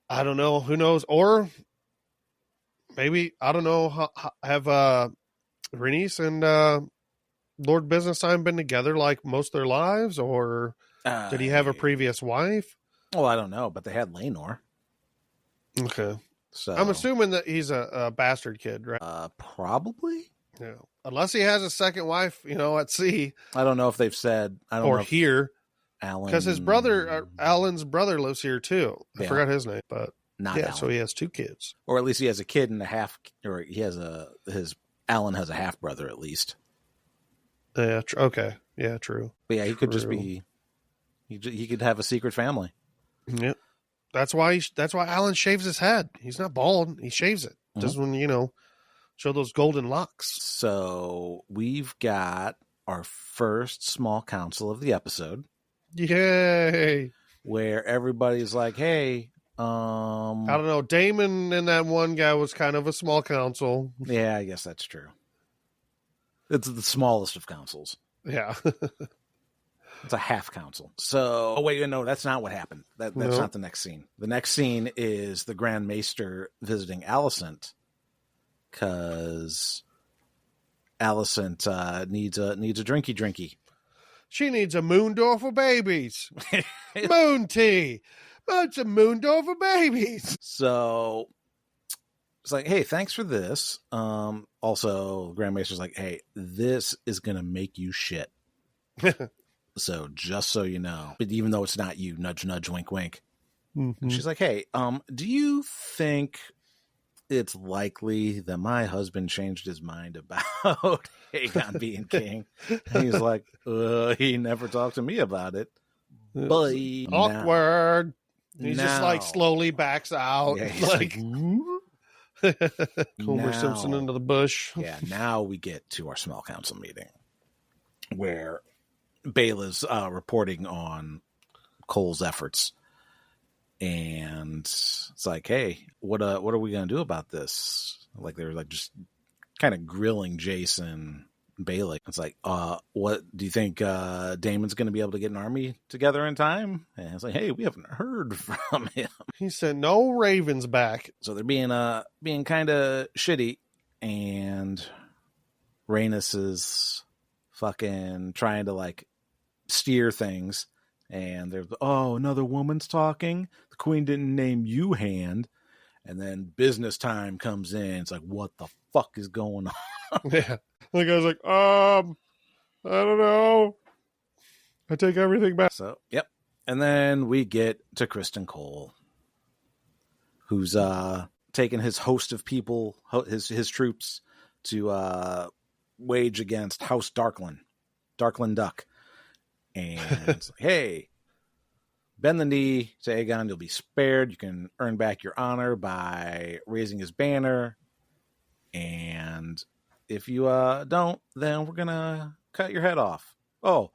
Speaker 2: I don't know. Who knows? Or maybe, I don't know, have Rhaenys and Lord Business Time been together like most of their lives? Or did he have a previous wife?
Speaker 1: Well, I don't know, but they had Laenor.
Speaker 2: Okay.
Speaker 1: So
Speaker 2: I'm assuming that he's a bastard kid, right?
Speaker 1: probably.
Speaker 2: Yeah. Unless he has a second wife, at sea
Speaker 1: I don't know if they've said. I don't
Speaker 2: or
Speaker 1: know if
Speaker 2: here,
Speaker 1: Alan,
Speaker 2: because his brother, Alan's brother, lives here too. I
Speaker 1: Yeah.
Speaker 2: forgot his name, but
Speaker 1: not
Speaker 2: yeah,
Speaker 1: Alan.
Speaker 2: so he has two kids.
Speaker 1: Or at least he has a kid and a half, or he has Alan has a half brother at least.
Speaker 2: Yeah. Okay. Yeah. True.
Speaker 1: But yeah, he could just
Speaker 2: True.
Speaker 1: be. He could have a secret family.
Speaker 2: Yep. That's why Alan shaves his head. He's not bald. He shaves it.
Speaker 1: Mhm.
Speaker 2: Just when show those golden locks.
Speaker 1: So we've got our first small council of the episode,
Speaker 2: Yay!
Speaker 1: where everybody's like, "Hey,
Speaker 2: I don't know. Damon and that one guy was kind of a small council.
Speaker 1: yeah, I guess that's true. It's the smallest of councils.
Speaker 2: Yeah.
Speaker 1: It's a half council. So, oh wait, no, that's not what happened. That's
Speaker 2: No.
Speaker 1: not the next scene. The next scene is the Grand Maester visiting Alicent, because Alicent needs a drinky.
Speaker 2: She needs a moon door for babies. Moon tea. Bunch of moon door for babies.
Speaker 1: So it's like, hey, thanks for this. Also, Grand Maester's like, hey, this is gonna make you shit. So just so you know, but even though it's not you, nudge, nudge, wink, wink.
Speaker 2: Mm-hmm.
Speaker 1: And she's like, hey, do you think it's likely that my husband changed his mind about Aegon being king? And he's like, he never talked to me about it. But
Speaker 2: Awkward. He just
Speaker 1: now-
Speaker 2: slowly backs out.
Speaker 1: Yeah, he's
Speaker 2: like Homer
Speaker 1: now-
Speaker 2: Simpson into the bush.
Speaker 1: Yeah, now we get to our small council meeting where Bela's reporting on Cole's efforts. And it's like, hey, what are we gonna do about this? Like they're like just kind of grilling Jason Bailey. It's like, what do you think Damon's gonna be able to get an army together in time? And it's like, hey, we haven't heard from him.
Speaker 2: He sent no ravens back.
Speaker 1: So they're being kind of shitty, and Rhaenys is fucking trying to like steer things. And they're, oh, another woman's talking. The queen didn't name you Hand. And then business time comes in. It's like, what the fuck is going on?
Speaker 2: Yeah. The guy's like, I don't know. I take everything back.
Speaker 1: So, yep. And then we get to Kristen Cole, who's taking his host of people, his troops, to wage against House Darklin Duck. And it's like, hey, bend the knee to Aegon, you'll be spared. You can earn back your honor by raising his banner. And if you don't, then we're going to cut your head off. Oh,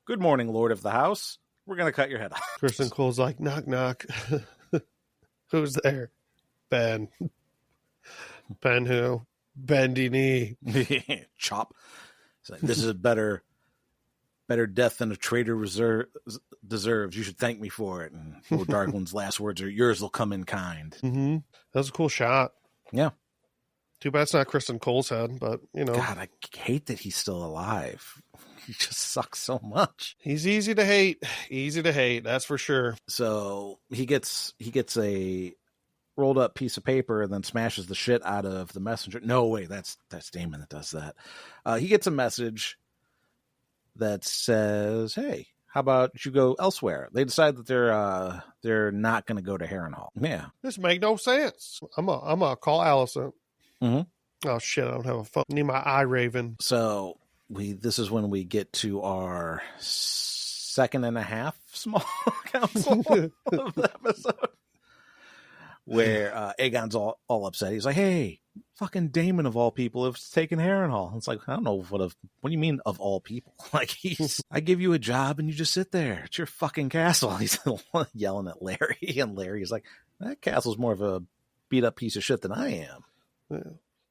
Speaker 1: good morning, Lord of the House. We're going to cut your head off.
Speaker 2: Kristen Cole's like, knock, knock. Who's there? Ben. Ben who? Bendy knee.
Speaker 1: Chop. It's like, this is a better death than a traitor deserves. You should thank me for it. And Lord Darklin's last words are, yours will come in kind.
Speaker 2: Mm-hmm. That was a cool shot.
Speaker 1: Yeah.
Speaker 2: Too bad it's not Kristen Cole's head, but, you know.
Speaker 1: God, I hate that he's still alive. He just sucks so much.
Speaker 2: He's easy to hate. Easy to hate, that's for sure.
Speaker 1: So he gets a rolled up piece of paper and then smashes the shit out of the messenger. No, wait, that's Daemon that does that. He gets a message that says, hey, how about you go elsewhere? They decide that they're not going to go to Harrenhal. Yeah.
Speaker 2: This make no sense. I'm gonna call Allison.
Speaker 1: Mm-hmm.
Speaker 2: Oh shit, I don't have a phone. I need my eye raven.
Speaker 1: So this is when we get to our second and a half small council of the episode, where Aegon's all upset. He's like, hey, fucking Daemon of all people have taken Harrenhal. It's like, I don't know what do you mean of all people? Like, I give you a job and you just sit there. It's your fucking castle. He's yelling at Larry, and Larry's like, that castle's more of a beat up piece of shit than I am.
Speaker 2: Yeah.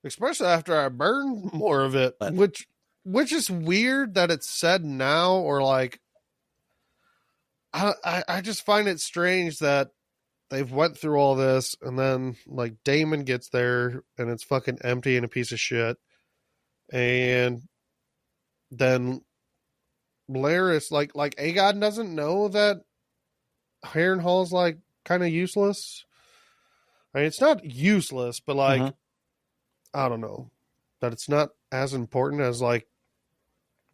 Speaker 2: Especially after I burned more of it,
Speaker 1: But,
Speaker 2: which is weird that it's said now, or like, I just find it strange that they've went through all this and then like Daemon gets there and it's fucking empty and a piece of shit. And then Larys, like Aegon doesn't know that Harrenhal's like kind of useless. I mean, it's not useless, but like, I don't know, that it's not as important as like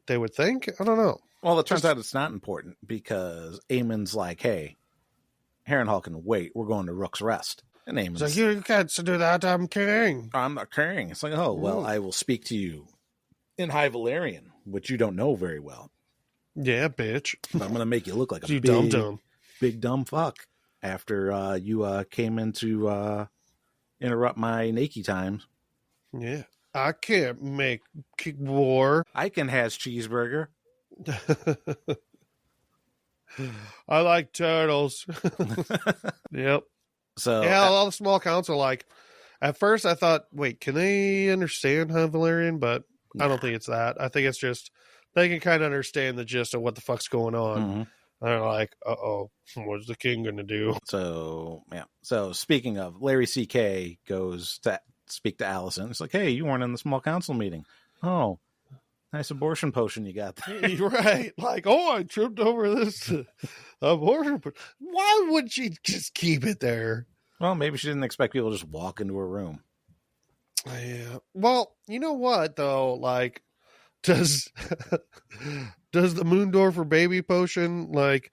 Speaker 2: they would think. I don't know.
Speaker 1: Well, it turns out it's not important because Aemon's like, hey, Harrenhal can wait. We're going to Rook's Rest. And Aemon's
Speaker 2: It's like, you can't do that. I'm king.
Speaker 1: I'm not caring. It's like, oh, well, I will speak to you in High Valyrian, which you don't know very well.
Speaker 2: Yeah, bitch.
Speaker 1: But I'm going to make you look like a
Speaker 2: You
Speaker 1: big dumb fuck after you came in to interrupt my Nakey times.
Speaker 2: Yeah. I can't make war.
Speaker 1: I can has cheeseburger.
Speaker 2: I like turtles. Yep.
Speaker 1: So
Speaker 2: Yeah, all the small counts are like, at first I thought, wait, can they understand High Valyrian? But I don't think it's that. I think it's just they can kind of understand the gist of what the fuck's going on.
Speaker 1: Mhm.
Speaker 2: They're like, uh-oh, what's the king going to do?
Speaker 1: So, yeah. So, speaking of, Larry C.K. goes to speak to Allison. It's like, hey, you weren't in the small council meeting. Oh, nice abortion potion you got there.
Speaker 2: You're right. Like, oh, I tripped over this abortion. Why would she just keep it there?
Speaker 1: Well, maybe she didn't expect people to just walk into her room.
Speaker 2: Yeah. Well, you know what, though? Like, does the Moondorfer baby potion, like,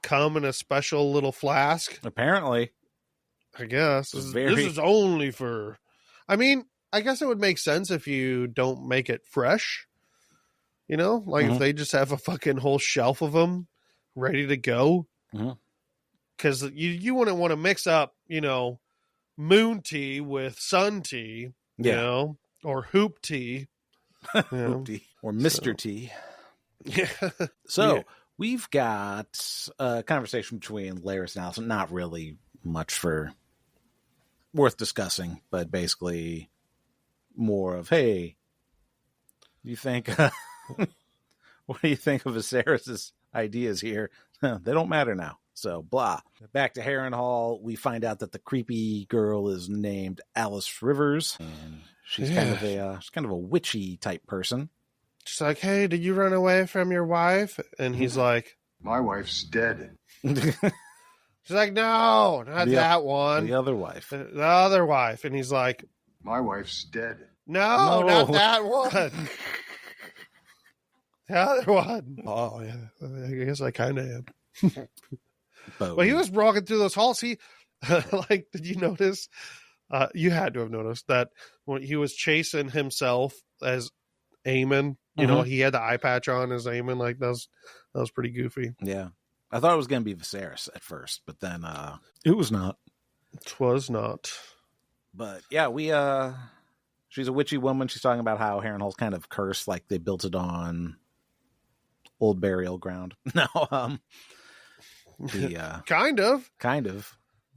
Speaker 2: come in a special little flask?
Speaker 1: Apparently.
Speaker 2: I guess.
Speaker 1: It's
Speaker 2: This is only for... I mean, I guess it would make sense if you don't make it fresh. You know? Like, if they just have a fucking whole shelf of them ready to go. Because you wouldn't want to mix up, you know, moon tea with sun tea, you know, or hoop tea. You know?
Speaker 1: Hoop tea. Or Mr. T.
Speaker 2: Yeah.
Speaker 1: So, we've got a conversation between Larys and Allison. Not really much worth discussing, but basically more of, hey, you think what do you think of Viserys' ideas here? They don't matter now. So blah. Back to Harrenhal, we find out that the creepy girl is named Alice Rivers, and she's kind of a witchy type person.
Speaker 2: she's like, "Hey, did you run away from your wife?" And he's like,
Speaker 5: My wife's dead.
Speaker 2: she's like, "No, not that one.
Speaker 1: The other wife.
Speaker 2: The other wife." And he's like,
Speaker 5: My wife's dead.
Speaker 2: "No,
Speaker 1: No.
Speaker 2: not that one. The other one." Oh yeah, I guess I kind of am. But he was walking through those halls. He like, did you notice? You had to have noticed that when he was chasing himself as Aemon, you know, he had the eye patch on as Aemon. Like that was pretty goofy.
Speaker 1: Yeah. I thought it was going to be Viserys at first, but then it was not.
Speaker 2: It was not.
Speaker 1: But yeah, she's a witchy woman. She's talking about how Harrenhal's kind of cursed, like they built it on old burial ground. No,
Speaker 2: Kind of.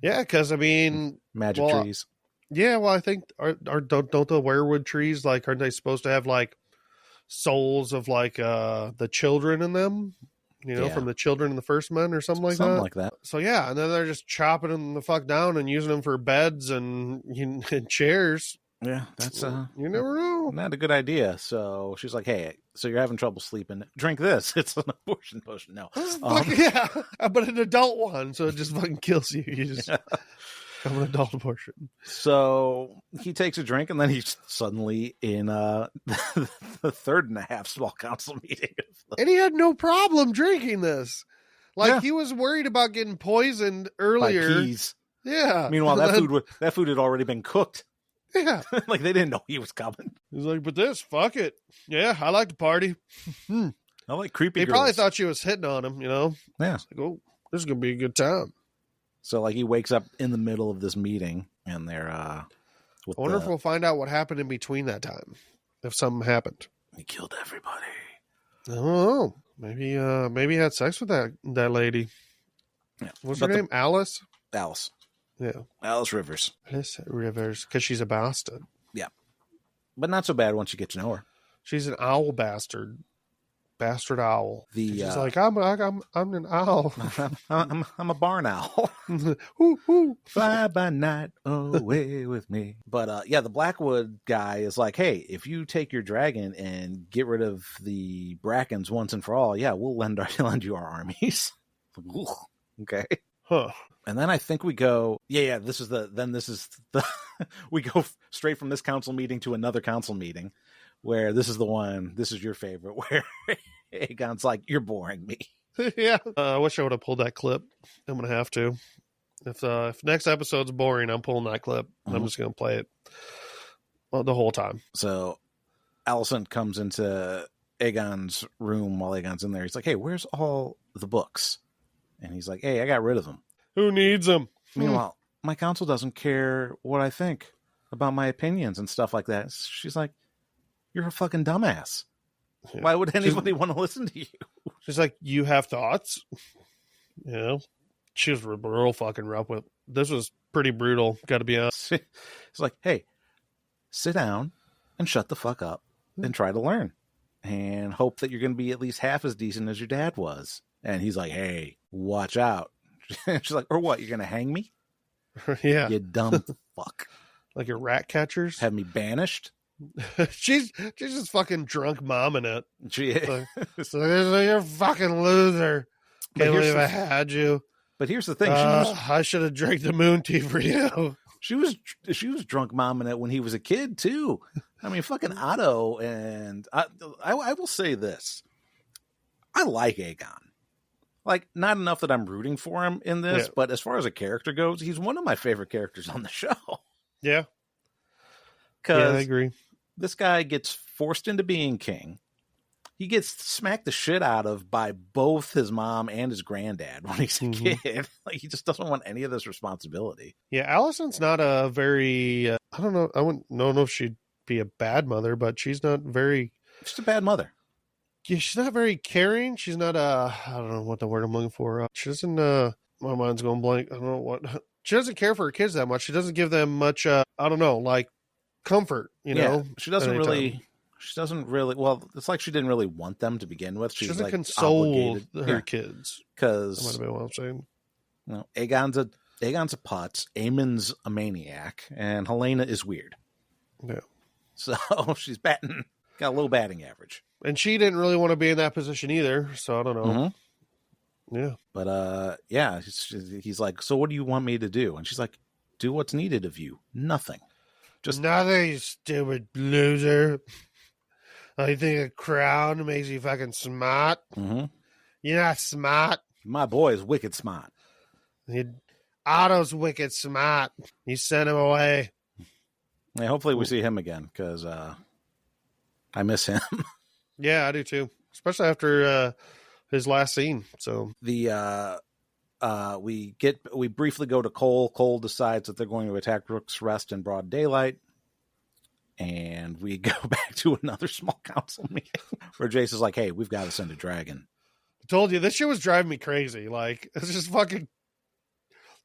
Speaker 2: Yeah, because I mean,
Speaker 1: magic trees.
Speaker 2: Yeah, well, I think don't the werewood trees, like, aren't they supposed to have like souls of like the children in them? You know, from the children in the first men or something like that. So yeah, and then they're just chopping them the fuck down and using them for beds and chairs.
Speaker 1: Yeah, that's
Speaker 2: you never know.
Speaker 1: Not a good idea. So she's like, "Hey, so you're having trouble sleeping? Drink this. It's an abortion potion." No,
Speaker 2: yeah, but an adult one, so it just fucking kills you. You just become an adult abortion.
Speaker 1: So he takes a drink, and then he's suddenly in the third and a half small council meeting,
Speaker 2: and he had no problem drinking this. Like he was worried about getting poisoned earlier.
Speaker 1: By peas.
Speaker 2: Yeah.
Speaker 1: Meanwhile, that food had already been cooked.
Speaker 2: Yeah.
Speaker 1: Like they didn't know he was coming.
Speaker 2: He's like, but this, fuck it. Yeah, I like to party.
Speaker 1: I like creepy
Speaker 2: He
Speaker 1: girls.
Speaker 2: probably thought she was hitting on him, you know?
Speaker 1: Yeah.
Speaker 2: It's like, oh, this is going to be a good time.
Speaker 1: So like he wakes up in the middle of this meeting and they're
Speaker 2: I wonder if we'll find out what happened in between that time. If something happened.
Speaker 1: He killed everybody.
Speaker 2: I don't know. Maybe he had sex with that lady.
Speaker 1: Yeah.
Speaker 2: What's her name? Alice?
Speaker 1: Alice.
Speaker 2: Yeah.
Speaker 1: Alice Rivers.
Speaker 2: Alice Rivers, because she's a bastard.
Speaker 1: Yeah. But not so bad once you get to know her.
Speaker 2: She's an owl bastard. Bastard owl. She's like, I'm an owl.
Speaker 1: I'm a barn owl.
Speaker 2: Ooh, ooh.
Speaker 1: Fly by night away with me. But the Blackwood guy is like, hey, if you take your dragon and get rid of the Brackens once and for all, yeah, we'll lend you our armies. Okay.
Speaker 2: Huh.
Speaker 1: And then I think we go, this is the we go straight from this council meeting to another council meeting where this is your favorite, where Aegon's like, you're boring me.
Speaker 2: Yeah. I wish I would have pulled that clip. I'm going to have to. If next episode's boring, I'm pulling that clip. Mm-hmm. I'm just going to play it the whole time.
Speaker 1: So Alicent comes into Aegon's room while Aegon's in there. He's like, hey, where's all the books? And he's like, hey, I got rid of them.
Speaker 2: Who needs them?
Speaker 1: Meanwhile, my council doesn't care what I think about my opinions and stuff like that. She's like, you're a fucking dumbass. Yeah. Why would anybody want to listen to you?
Speaker 2: She's like, you have thoughts? You know? She was real fucking rough with. This was pretty brutal, got to be honest.
Speaker 1: It's like, hey, sit down and shut the fuck up and try to learn. And hope that you're going to be at least half as decent as your dad was. And he's like, hey, watch out. She's like, or what? You're going to hang me?
Speaker 2: Yeah.
Speaker 1: You dumb fuck.
Speaker 2: Like your rat catchers?
Speaker 1: Have me banished?
Speaker 2: she's just fucking drunk momming it.
Speaker 1: She is.
Speaker 2: So you're a fucking loser. Can't believe I had you.
Speaker 1: But here's the thing.
Speaker 2: I should have drank the moon tea for you.
Speaker 1: She was drunk momming it when he was a kid, too. I mean, fucking Otto. And I will say this. I like Aegon. Like, not enough that I'm rooting for him in this, but as far as a character goes, he's one of my favorite characters on the show.
Speaker 2: Yeah.
Speaker 1: Because
Speaker 2: I agree.
Speaker 1: This guy gets forced into being king. He gets smacked the shit out of by both his mom and his granddad when he's a kid. Like, he just doesn't want any of this responsibility.
Speaker 2: Yeah, Alicent's not a very, I don't know, I don't know if she'd be a bad mother, but she's not very...
Speaker 1: She's a bad mother.
Speaker 2: Yeah, she's not very caring. She's not I don't know what the word I'm looking for. She doesn't, my mind's going blank. I don't know what. She doesn't care for her kids that much. She doesn't give them much, I don't know, like comfort, you know?
Speaker 1: She doesn't really, well, it's like she didn't really want them to begin with.
Speaker 2: She doesn't
Speaker 1: like
Speaker 2: console her kids.
Speaker 1: Because,
Speaker 2: that might have been what I'm saying.
Speaker 1: You know, Aegon's a putz, Aemon's a maniac, and Helena is weird.
Speaker 2: Yeah.
Speaker 1: So she's got a low batting average.
Speaker 2: And she didn't really want to be in that position either. So I don't know. Yeah.
Speaker 1: But yeah, he's like, so what do you want me to do? And she's like, do what's needed of you. Nothing. Just
Speaker 2: nothing, you stupid loser. I think a crown makes you fucking smart.
Speaker 1: Mm-hmm.
Speaker 2: You're not smart.
Speaker 1: My boy is wicked smart.
Speaker 2: Otto's wicked smart. You sent him away.
Speaker 1: Yeah, hopefully we see him again because I miss him.
Speaker 2: Yeah, I do too. Especially after his last scene. So
Speaker 1: the we briefly go to Cole. Cole decides that they're going to attack Rook's Rest in broad daylight. And we go back to another small council meeting where Jace is like, hey, we've got to send a dragon.
Speaker 2: I told you, this shit was driving me crazy. Like, it's just fucking...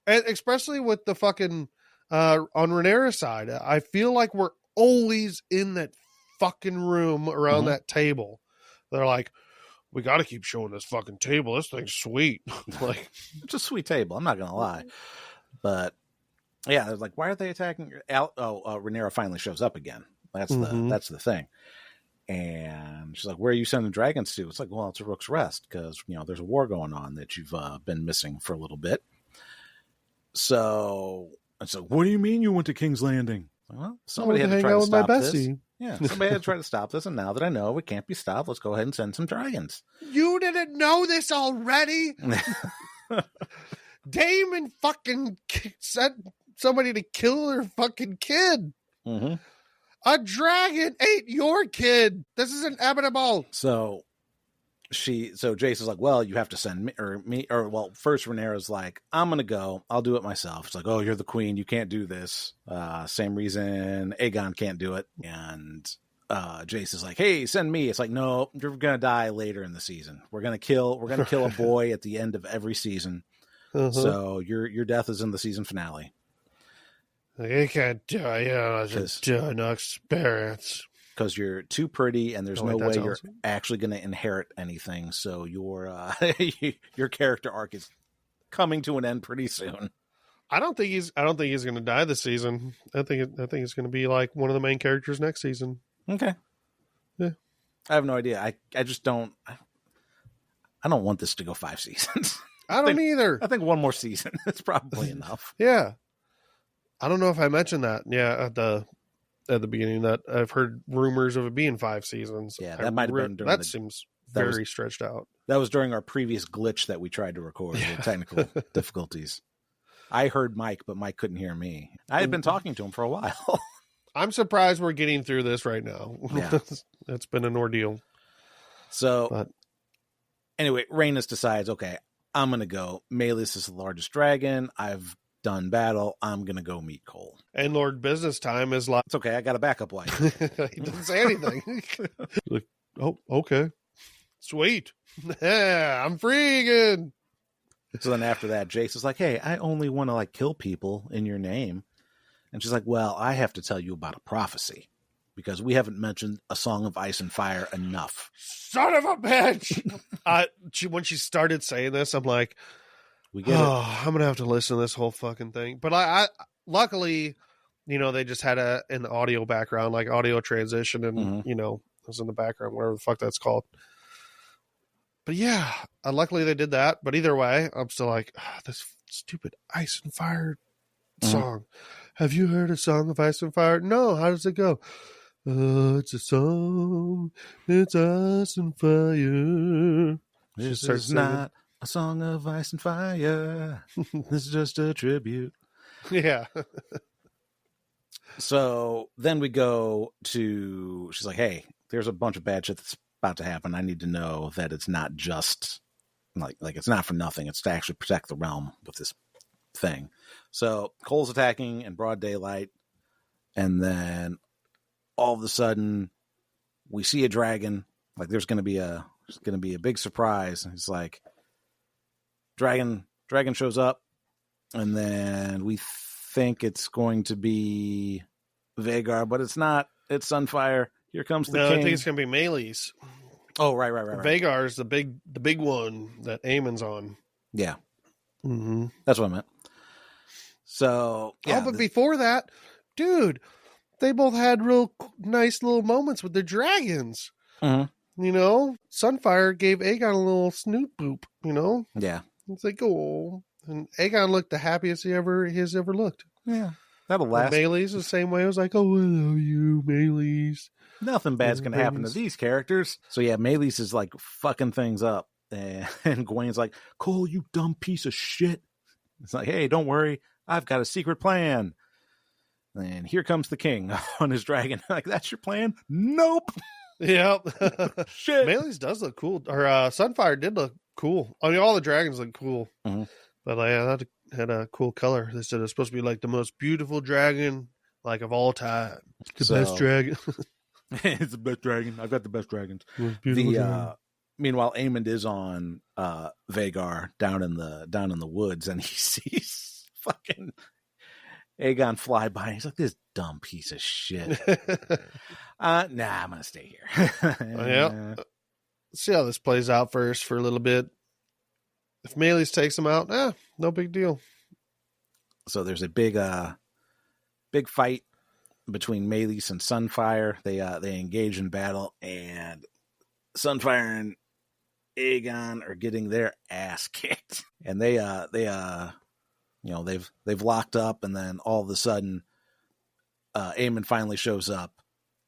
Speaker 2: And especially with the fucking... on Rhaenyra's side, I feel like we're always in that fucking room around that table. They're like, we got to keep showing this fucking table. This thing's sweet. Like,
Speaker 1: it's a sweet table. I'm not going to lie. But... yeah, they're like, why are they attacking? Rhaenyra finally shows up again. That's the thing. And she's like, where are you sending dragons to? It's like, well, it's a Rook's Rest because, there's a war going on that you've been missing for a little bit. So it's like, what do you mean you went to King's Landing? Well, somebody had to try to stop this. Yeah, somebody had to try to stop this. And now that I know it can't be stopped, let's go ahead and send some dragons.
Speaker 2: You didn't know this already? Daemon fucking sent somebody to kill their fucking kid.
Speaker 1: Mm-hmm.
Speaker 2: A dragon ate your kid. This is inevitable.
Speaker 1: So Jace is like, well, you have to send me, or first Rhaenyra's like, I'm going to go. I'll do it myself. It's like, oh, you're the queen. You can't do this. Same reason Aegon can't do it. And Jace is like, hey, send me. It's like, no, you're going to die later in the season. We're going to kill a boy at the end of every season. So your death is in the season finale.
Speaker 2: You can't die. No experience.
Speaker 1: Because you're too pretty, and there's no way you're actually going to inherit anything. So your character arc is coming to an end pretty soon.
Speaker 2: I don't think he's going to die this season. I think it's going to be like one of the main characters next season.
Speaker 1: Okay.
Speaker 2: Yeah.
Speaker 1: I have no idea. I just don't. I don't want this to go 5 seasons.
Speaker 2: I don't either.
Speaker 1: I think one more season is probably enough.
Speaker 2: Yeah. I don't know if I mentioned that. Yeah, at the beginning, that I've heard rumors of it being 5 seasons.
Speaker 1: Yeah, that might have been during
Speaker 2: that seems very stretched out.
Speaker 1: That was during our previous glitch that we tried to record with technical difficulties. I heard Mike, but Mike couldn't hear me. I had been talking to him for a while.
Speaker 2: I'm surprised we're getting through this right now.
Speaker 1: Yeah.
Speaker 2: It's been an ordeal.
Speaker 1: So, anyway, Rhaenys decides, okay, I'm going to go. Maelys is the largest dragon. I've done battle. I'm going to go meet Cole.
Speaker 2: And Lord Business Time is like...
Speaker 1: It's okay. I got a backup wife.
Speaker 2: He didn't say anything. Like, oh, okay. Sweet. Yeah, I'm free again.
Speaker 1: So then after that, Jace is like, hey, I only want to kill people in your name. And she's like, well, I have to tell you about a prophecy because we haven't mentioned A Song of Ice and Fire enough.
Speaker 2: Son of a bitch. When she started saying this, I'm like,
Speaker 1: we get it.
Speaker 2: I'm going to have to listen to this whole fucking thing. But I luckily, they just had an audio background, like audio transition. And, it was in the background, whatever the fuck that's called. But yeah, luckily they did that. But either way, I'm still like, this stupid Ice and Fire song. Have you heard A Song of Ice and Fire? No. How does it go? It's a song. It's ice and fire.
Speaker 1: This is not a song of ice and fire. This is just a tribute.
Speaker 2: Yeah.
Speaker 1: So then we go to, she's like, hey, there's a bunch of bad shit that's about to happen. I need to know that it's not just like it's not for nothing. It's to actually protect the realm with this thing. So Cole's attacking in broad daylight. And then all of a sudden we see a dragon. Like there's going to be a big surprise. It's like dragon shows up, and then we think it's going to be Vhagar, but it's not. It's Sunfire. Here comes the king.
Speaker 2: I think it's going to be Maelys.
Speaker 1: Oh, right.
Speaker 2: Vhagar's the big one that Aemon's on.
Speaker 1: Yeah.
Speaker 2: Mm-hmm.
Speaker 1: That's what I meant. So, yeah.
Speaker 2: But before that, dude, they both had real nice little moments with their dragons.
Speaker 1: Mm-hmm.
Speaker 2: Sunfire gave Aegon a little snoot boop,
Speaker 1: Yeah.
Speaker 2: It's like, oh. And Aegon looked the happiest he has ever looked.
Speaker 1: Yeah. That'll
Speaker 2: And
Speaker 1: last.
Speaker 2: Meleys the same way. I was like, oh, I love you, Meleys.
Speaker 1: Nothing bad's going to happen to these characters. So yeah, Meleys is like fucking things up. And Gwen's like, Cole, you dumb piece of shit. It's like, hey, don't worry. I've got a secret plan. And here comes the king on his dragon. Like, that's your plan? Nope.
Speaker 2: Yep.
Speaker 1: Shit.
Speaker 2: Meleys does look cool. Or Sunfire did look cool. I mean, all the dragons look cool.
Speaker 1: Mhm.
Speaker 2: But that had a cool color. They said it was supposed to be like the most beautiful dragon, like of all time. The best dragon.
Speaker 1: It's the best dragon. I've got the best dragons.
Speaker 2: Most beautiful dragon.
Speaker 1: Meanwhile, Aemond is on Vhagar down in the woods, and he sees fucking Aegon fly by, and he's like, "This dumb piece of shit." Nah, I'm gonna stay here.
Speaker 2: Yeah. See how this plays out first for a little bit. If Meleys takes him out, no big deal.
Speaker 1: So there's a big fight between Meleys and Sunfire. They engage in battle, and Sunfire and Aegon are getting their ass kicked. And they've locked up, and then all of a sudden Aemond finally shows up.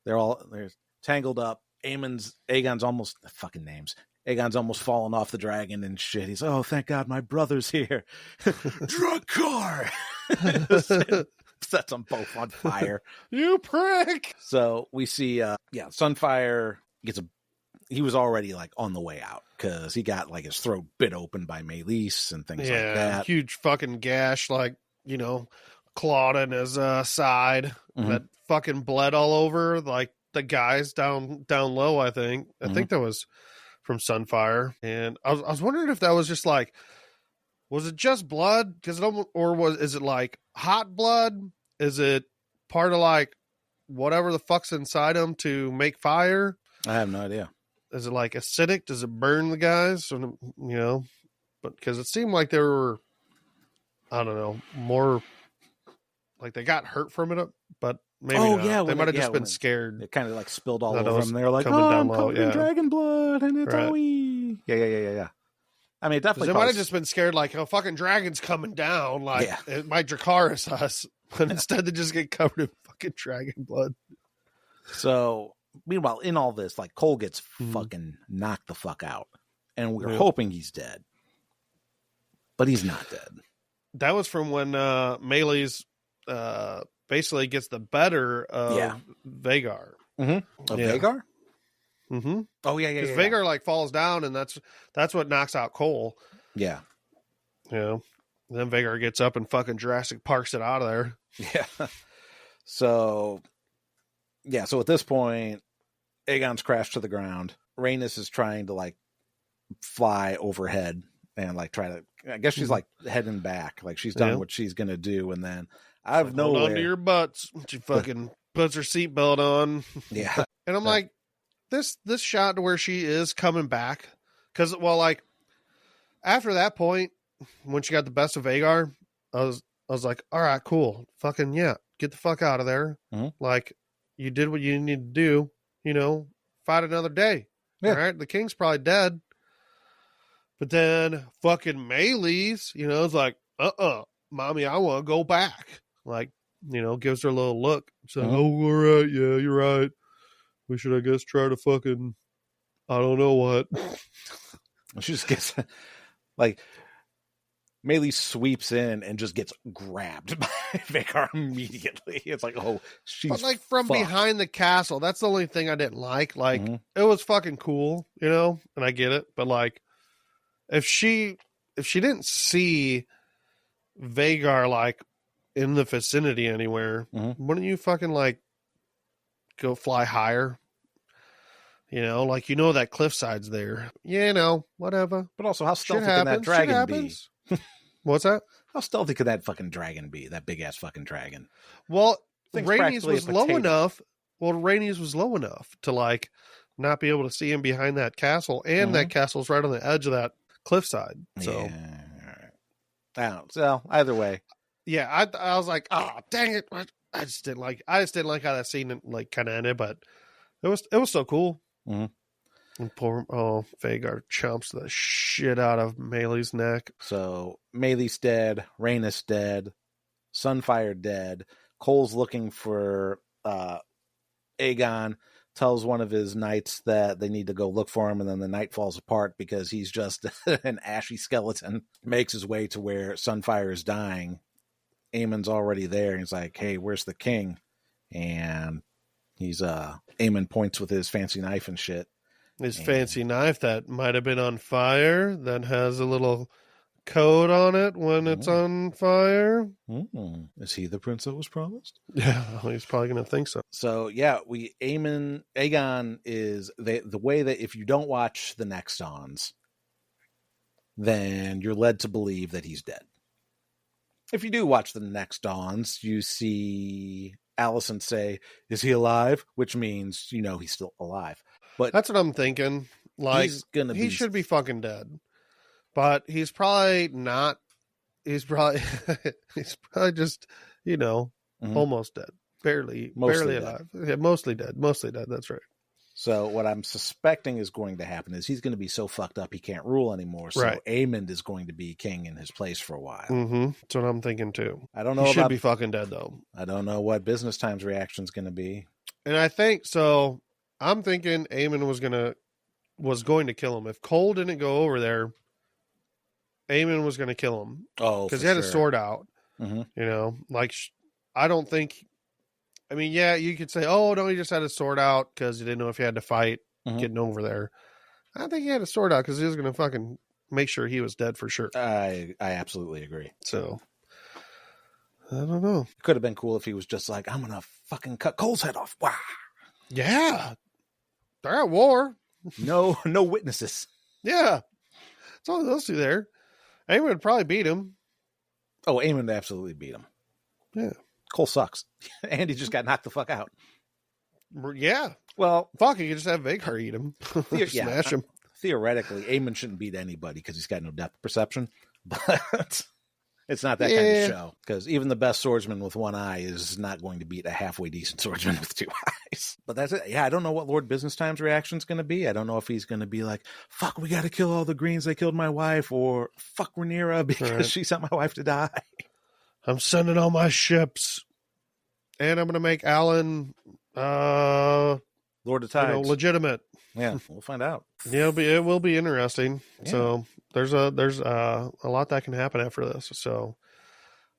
Speaker 1: They're tangled up. Aegon's almost fucking names. Aegon's almost fallen off the dragon and shit. He's, oh, thank God my brother's here. Drakkar! Sets them both on fire.
Speaker 2: You prick!
Speaker 1: So we see, Sunfire he was already like on the way out because he got like his throat bit open by Meleys and things like that.
Speaker 2: Huge fucking gash, like, clawed in his side that fucking bled all over, like the guys down low. I think that was from Sunfire, and I was wondering if that was just like, was it just blood? Is it like hot blood? Is it part of like whatever the fuck's inside him to make fire?
Speaker 1: I have no idea.
Speaker 2: Is it like acidic? Does it burn the guys? But because it seemed like they were, I don't know, more like they got hurt from it, but maybe not.
Speaker 1: Yeah,
Speaker 2: they might have just been scared.
Speaker 1: It kind of like spilled all
Speaker 2: That
Speaker 1: over
Speaker 2: was
Speaker 1: them. They're like,
Speaker 2: coming
Speaker 1: oh,
Speaker 2: down
Speaker 1: I'm
Speaker 2: low,
Speaker 1: covered in
Speaker 2: yeah.
Speaker 1: dragon blood, and it's
Speaker 2: Right.
Speaker 1: owie. Yeah. I mean, it definitely.
Speaker 2: They might have just been scared, like, oh, fucking dragon's coming down, like it might Dracarys us, but instead they just get covered in fucking dragon blood.
Speaker 1: So, meanwhile, in all this, like, Cole gets fucking knocked the fuck out, and we're hoping he's dead, but he's not dead.
Speaker 2: That was from when Meleys basically gets the better of Vhagar.
Speaker 1: Mm-hmm. Vhagar?
Speaker 2: Mm-hmm.
Speaker 1: Oh yeah.
Speaker 2: Because Vhagar like falls down, and that's what knocks out Cole.
Speaker 1: Yeah.
Speaker 2: Then Vhagar gets up and fucking Jurassic Parks it out of there.
Speaker 1: Yeah. So at this point, Aegon's crashed to the ground. Rhaenys is trying to like fly overhead and like try to. I guess she's like heading back, like she's done what she's gonna do, and then out of nowhere,
Speaker 2: hold on to your butts. She fucking puts her seatbelt on.
Speaker 1: Yeah.
Speaker 2: And I'm like, this shot to where she is coming back, because like after that point, when she got the best of Vhagar, I was like, all right, cool, fucking yeah, get the fuck out of there.
Speaker 1: Mm-hmm.
Speaker 2: Like, you did what you need to do, fight another day.
Speaker 1: Yeah.
Speaker 2: All right, the king's probably dead. But then fucking Meleys, is like, mommy, I want to go back. Like, gives her a little look. So, oh, all right, yeah, you're right. We should, I guess, try to fucking, I don't know what.
Speaker 1: She just gets like, Meleys sweeps in and just gets grabbed by Vhagar immediately. It's like, oh, she's
Speaker 2: But like from
Speaker 1: fucked.
Speaker 2: behind the castle, that's the only thing I didn't like. Like, it was fucking cool, and I get it. But like, if she didn't see Vhagar like in the vicinity anywhere, wouldn't you fucking like go fly higher? Like, that cliffside's there. Whatever.
Speaker 1: But also, how
Speaker 2: Shit
Speaker 1: stealthy can that
Speaker 2: happens.
Speaker 1: dragon be?
Speaker 2: What's that?
Speaker 1: How stealthy could that fucking dragon be? That big ass fucking dragon.
Speaker 2: Well,
Speaker 1: Thing's
Speaker 2: Rhaenys
Speaker 1: practically a
Speaker 2: was low
Speaker 1: potato.
Speaker 2: enough. Well, Rhaenys was low enough to like not be able to see him behind that castle, and that castle's right on the edge of that cliffside. So
Speaker 1: Yeah. I don't know. So either way,
Speaker 2: yeah, I was like, oh dang it, I just didn't like how that scene like kind of ended, but it was so cool. And poor Vagar chomps the shit out of Melee's neck.
Speaker 1: So Melee's dead, Rhaenys dead, Sunfire dead. Cole's looking for Aegon, tells one of his knights that they need to go look for him, and then the night falls apart because he's just an ashy skeleton. Makes his way to where Sunfire is dying. Aemon's already there. He's like, hey, where's the king? And he's Aemon points with his fancy knife and shit.
Speaker 2: His fancy knife that might have been on fire, that has a little code on it when it's on fire.
Speaker 1: Is he the prince that was promised?
Speaker 2: Yeah, he's probably going to think so.
Speaker 1: So yeah, Aegon is the way that if you don't watch the Next Dawns, then you're led to believe that he's dead. If you do watch the Next Dawns, you see Alicent say, "Is he alive?" Which means he's still alive. But
Speaker 2: That's what I'm thinking. Like,
Speaker 1: he
Speaker 2: should be fucking dead. But he's probably not. He's probably just, almost dead. Barely
Speaker 1: Mostly
Speaker 2: alive. Yeah, mostly dead. That's right.
Speaker 1: So what I'm suspecting is going to happen is he's going to be so fucked up he can't rule anymore. So
Speaker 2: Right.
Speaker 1: Aemond is going to be king in his place for a while.
Speaker 2: Mm-hmm. That's what I'm thinking too.
Speaker 1: I don't know.
Speaker 2: He should be fucking dead though.
Speaker 1: I don't know what Business Times reaction is going to be.
Speaker 2: And I think so. I'm thinking Aemon was going to kill him if Cole didn't go over there. Aemon was going to kill him.
Speaker 1: Oh,
Speaker 2: because he had his sword out.
Speaker 1: Mhm.
Speaker 2: I don't think. I mean, yeah, you could say, "Oh, no, he just had his sword out because he didn't know if he had to fight
Speaker 1: Mhm.
Speaker 2: getting over there." I think he had his sword out because he was going to fucking make sure he was dead for sure.
Speaker 1: I absolutely agree.
Speaker 2: So I don't know.
Speaker 1: It could have been cool if he was just like, "I'm gonna fucking cut Cole's head off." Wow.
Speaker 2: Yeah, they're at war.
Speaker 1: No witnesses.
Speaker 2: Yeah, it's all those two there. Aemon would probably beat him.
Speaker 1: Oh, Aemon absolutely beat him.
Speaker 2: Yeah.
Speaker 1: Cole sucks. And he just got knocked the fuck out.
Speaker 2: Yeah.
Speaker 1: Well,
Speaker 2: Fuck, you could just have Vagar eat him.
Speaker 1: yeah,
Speaker 2: Smash him.
Speaker 1: theoretically, Aemon shouldn't beat anybody because he's got no depth perception. But it's not that kind of show. Because even the best swordsman with one eye is not going to beat a halfway decent swordsman with two eyes. But that's it. Yeah, I don't know what Lord Business Time's reaction is going to be. I don't know if he's going to be like, fuck, we got to kill all the Greens. They killed my wife. Or fuck Rhaenyra because she sent my wife to die.
Speaker 2: I'm sending all my ships. And I'm going to make Alan
Speaker 1: Lord of Tides.
Speaker 2: legitimate.
Speaker 1: Yeah, we'll find out.
Speaker 2: Yeah, it will be interesting.
Speaker 1: Yeah.
Speaker 2: So there's a lot that can happen after this. So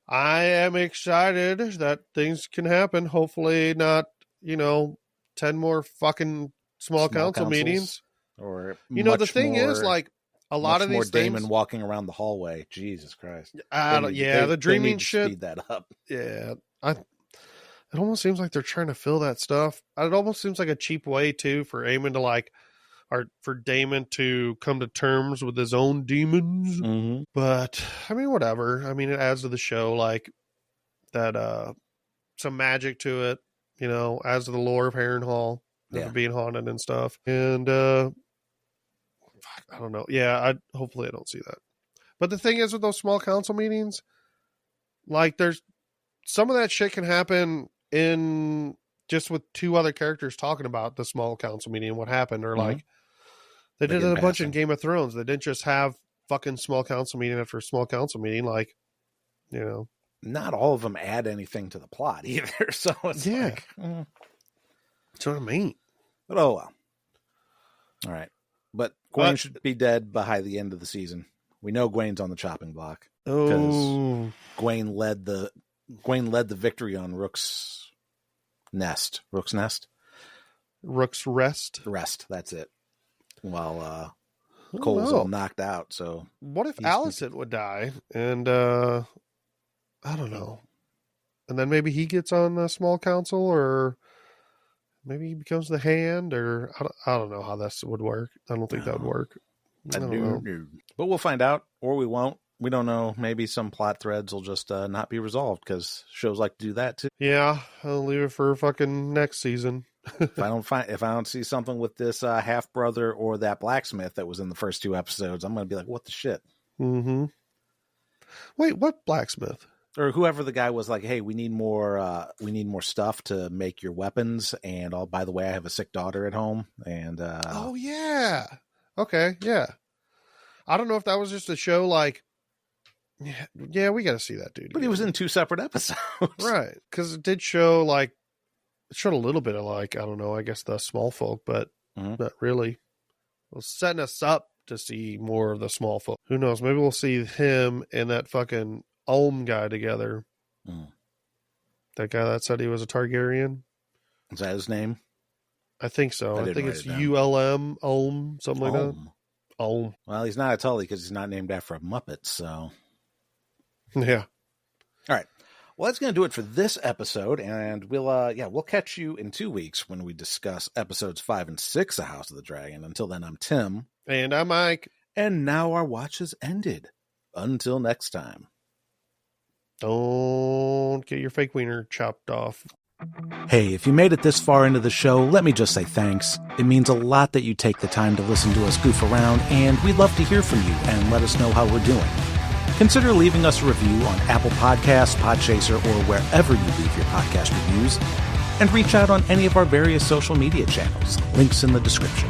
Speaker 2: I am excited that things can happen. Hopefully not, 10 more fucking small council
Speaker 1: councils.
Speaker 2: meetings.
Speaker 1: Or
Speaker 2: The thing is, like, a lot of
Speaker 1: more
Speaker 2: these things.
Speaker 1: Damon walking around the hallway. Jesus Christ.
Speaker 2: The dreaming shit.
Speaker 1: Speed that up.
Speaker 2: Yeah, it almost seems like they're trying to fill that stuff. It almost seems like a cheap way too for Aemon to or for Daemon to come to terms with his own demons.
Speaker 1: Mm-hmm.
Speaker 2: But I mean, whatever. I mean, it adds to the show that some magic to it. Adds to the lore of Harrenhal being haunted and stuff. And I don't know. Yeah, hopefully I don't see that. But the thing is with those small council meetings, there's some of that shit can happen in just with two other characters talking about the small council meeting and what happened, or they did it a bunch in Game of Thrones. They didn't just have fucking small council meeting after small council meeting,
Speaker 1: Not all of them add anything to the plot either. So it's
Speaker 2: that's what I mean.
Speaker 1: But oh well. All right. But Gwaine should be dead by the end of the season. We know Gwaine's on the chopping block.
Speaker 2: Oh,
Speaker 1: Gwaine led the victory on Rook's Nest. Rook's Nest?
Speaker 2: Rook's Rest.
Speaker 1: Rest, that's it. While Cole's all knocked out. So
Speaker 2: what if Alicent would die? And I don't know. And then maybe he gets on the small council, or maybe he becomes the hand, or I don't know how this would work. I don't think that would work. I don't know.
Speaker 1: But we'll find out, or we won't. We don't know. Maybe some plot threads will just not be resolved because shows like to do that too.
Speaker 2: Yeah, I'll leave it for fucking next season.
Speaker 1: if I don't see something with this half brother or that blacksmith that was in the first two episodes, I'm gonna be like, what the shit?
Speaker 2: Mm-hmm. Wait, what blacksmith?
Speaker 1: or whoever the guy was, like, hey, we need more stuff to make your weapons, and by the way, I have a sick daughter at home, and
Speaker 2: oh yeah, okay, yeah. I don't know if that was just a show, like, yeah, we got to see that dude.
Speaker 1: But he was in 2 separate episodes,
Speaker 2: right? Because it did show, like, it showed a little bit of, like, I don't know, I guess the small folk, but not really. It was setting us up to see more of the small folk. Who knows? Maybe we'll see him and that fucking Ulm guy together. That guy that said he was a Targaryen.
Speaker 1: Is that his name?
Speaker 2: I think so. I think it's
Speaker 1: it down.
Speaker 2: ULM, Ulm, something like that. Ulm.
Speaker 1: Well, he's not a Tully because he's not named after a Muppet, so.
Speaker 2: Yeah.
Speaker 1: All right. Well, that's going to do it for this episode, and we'll catch you in 2 weeks when we discuss episodes 5 and 6 of House of the Dragon. Until then, I'm Tim.
Speaker 2: And I'm Mike.
Speaker 1: And now our watch has ended. Until next time.
Speaker 2: Don't get your fake wiener chopped off.
Speaker 1: Hey, if you made it this far into the show, let me just say thanks. It means a lot that you take the time to listen to us goof around, and we'd love to hear from you and let us know how we're doing. Consider leaving us a review on Apple Podcasts, Podchaser, or wherever you leave your podcast reviews, and reach out on any of our various social media channels. Links in the description.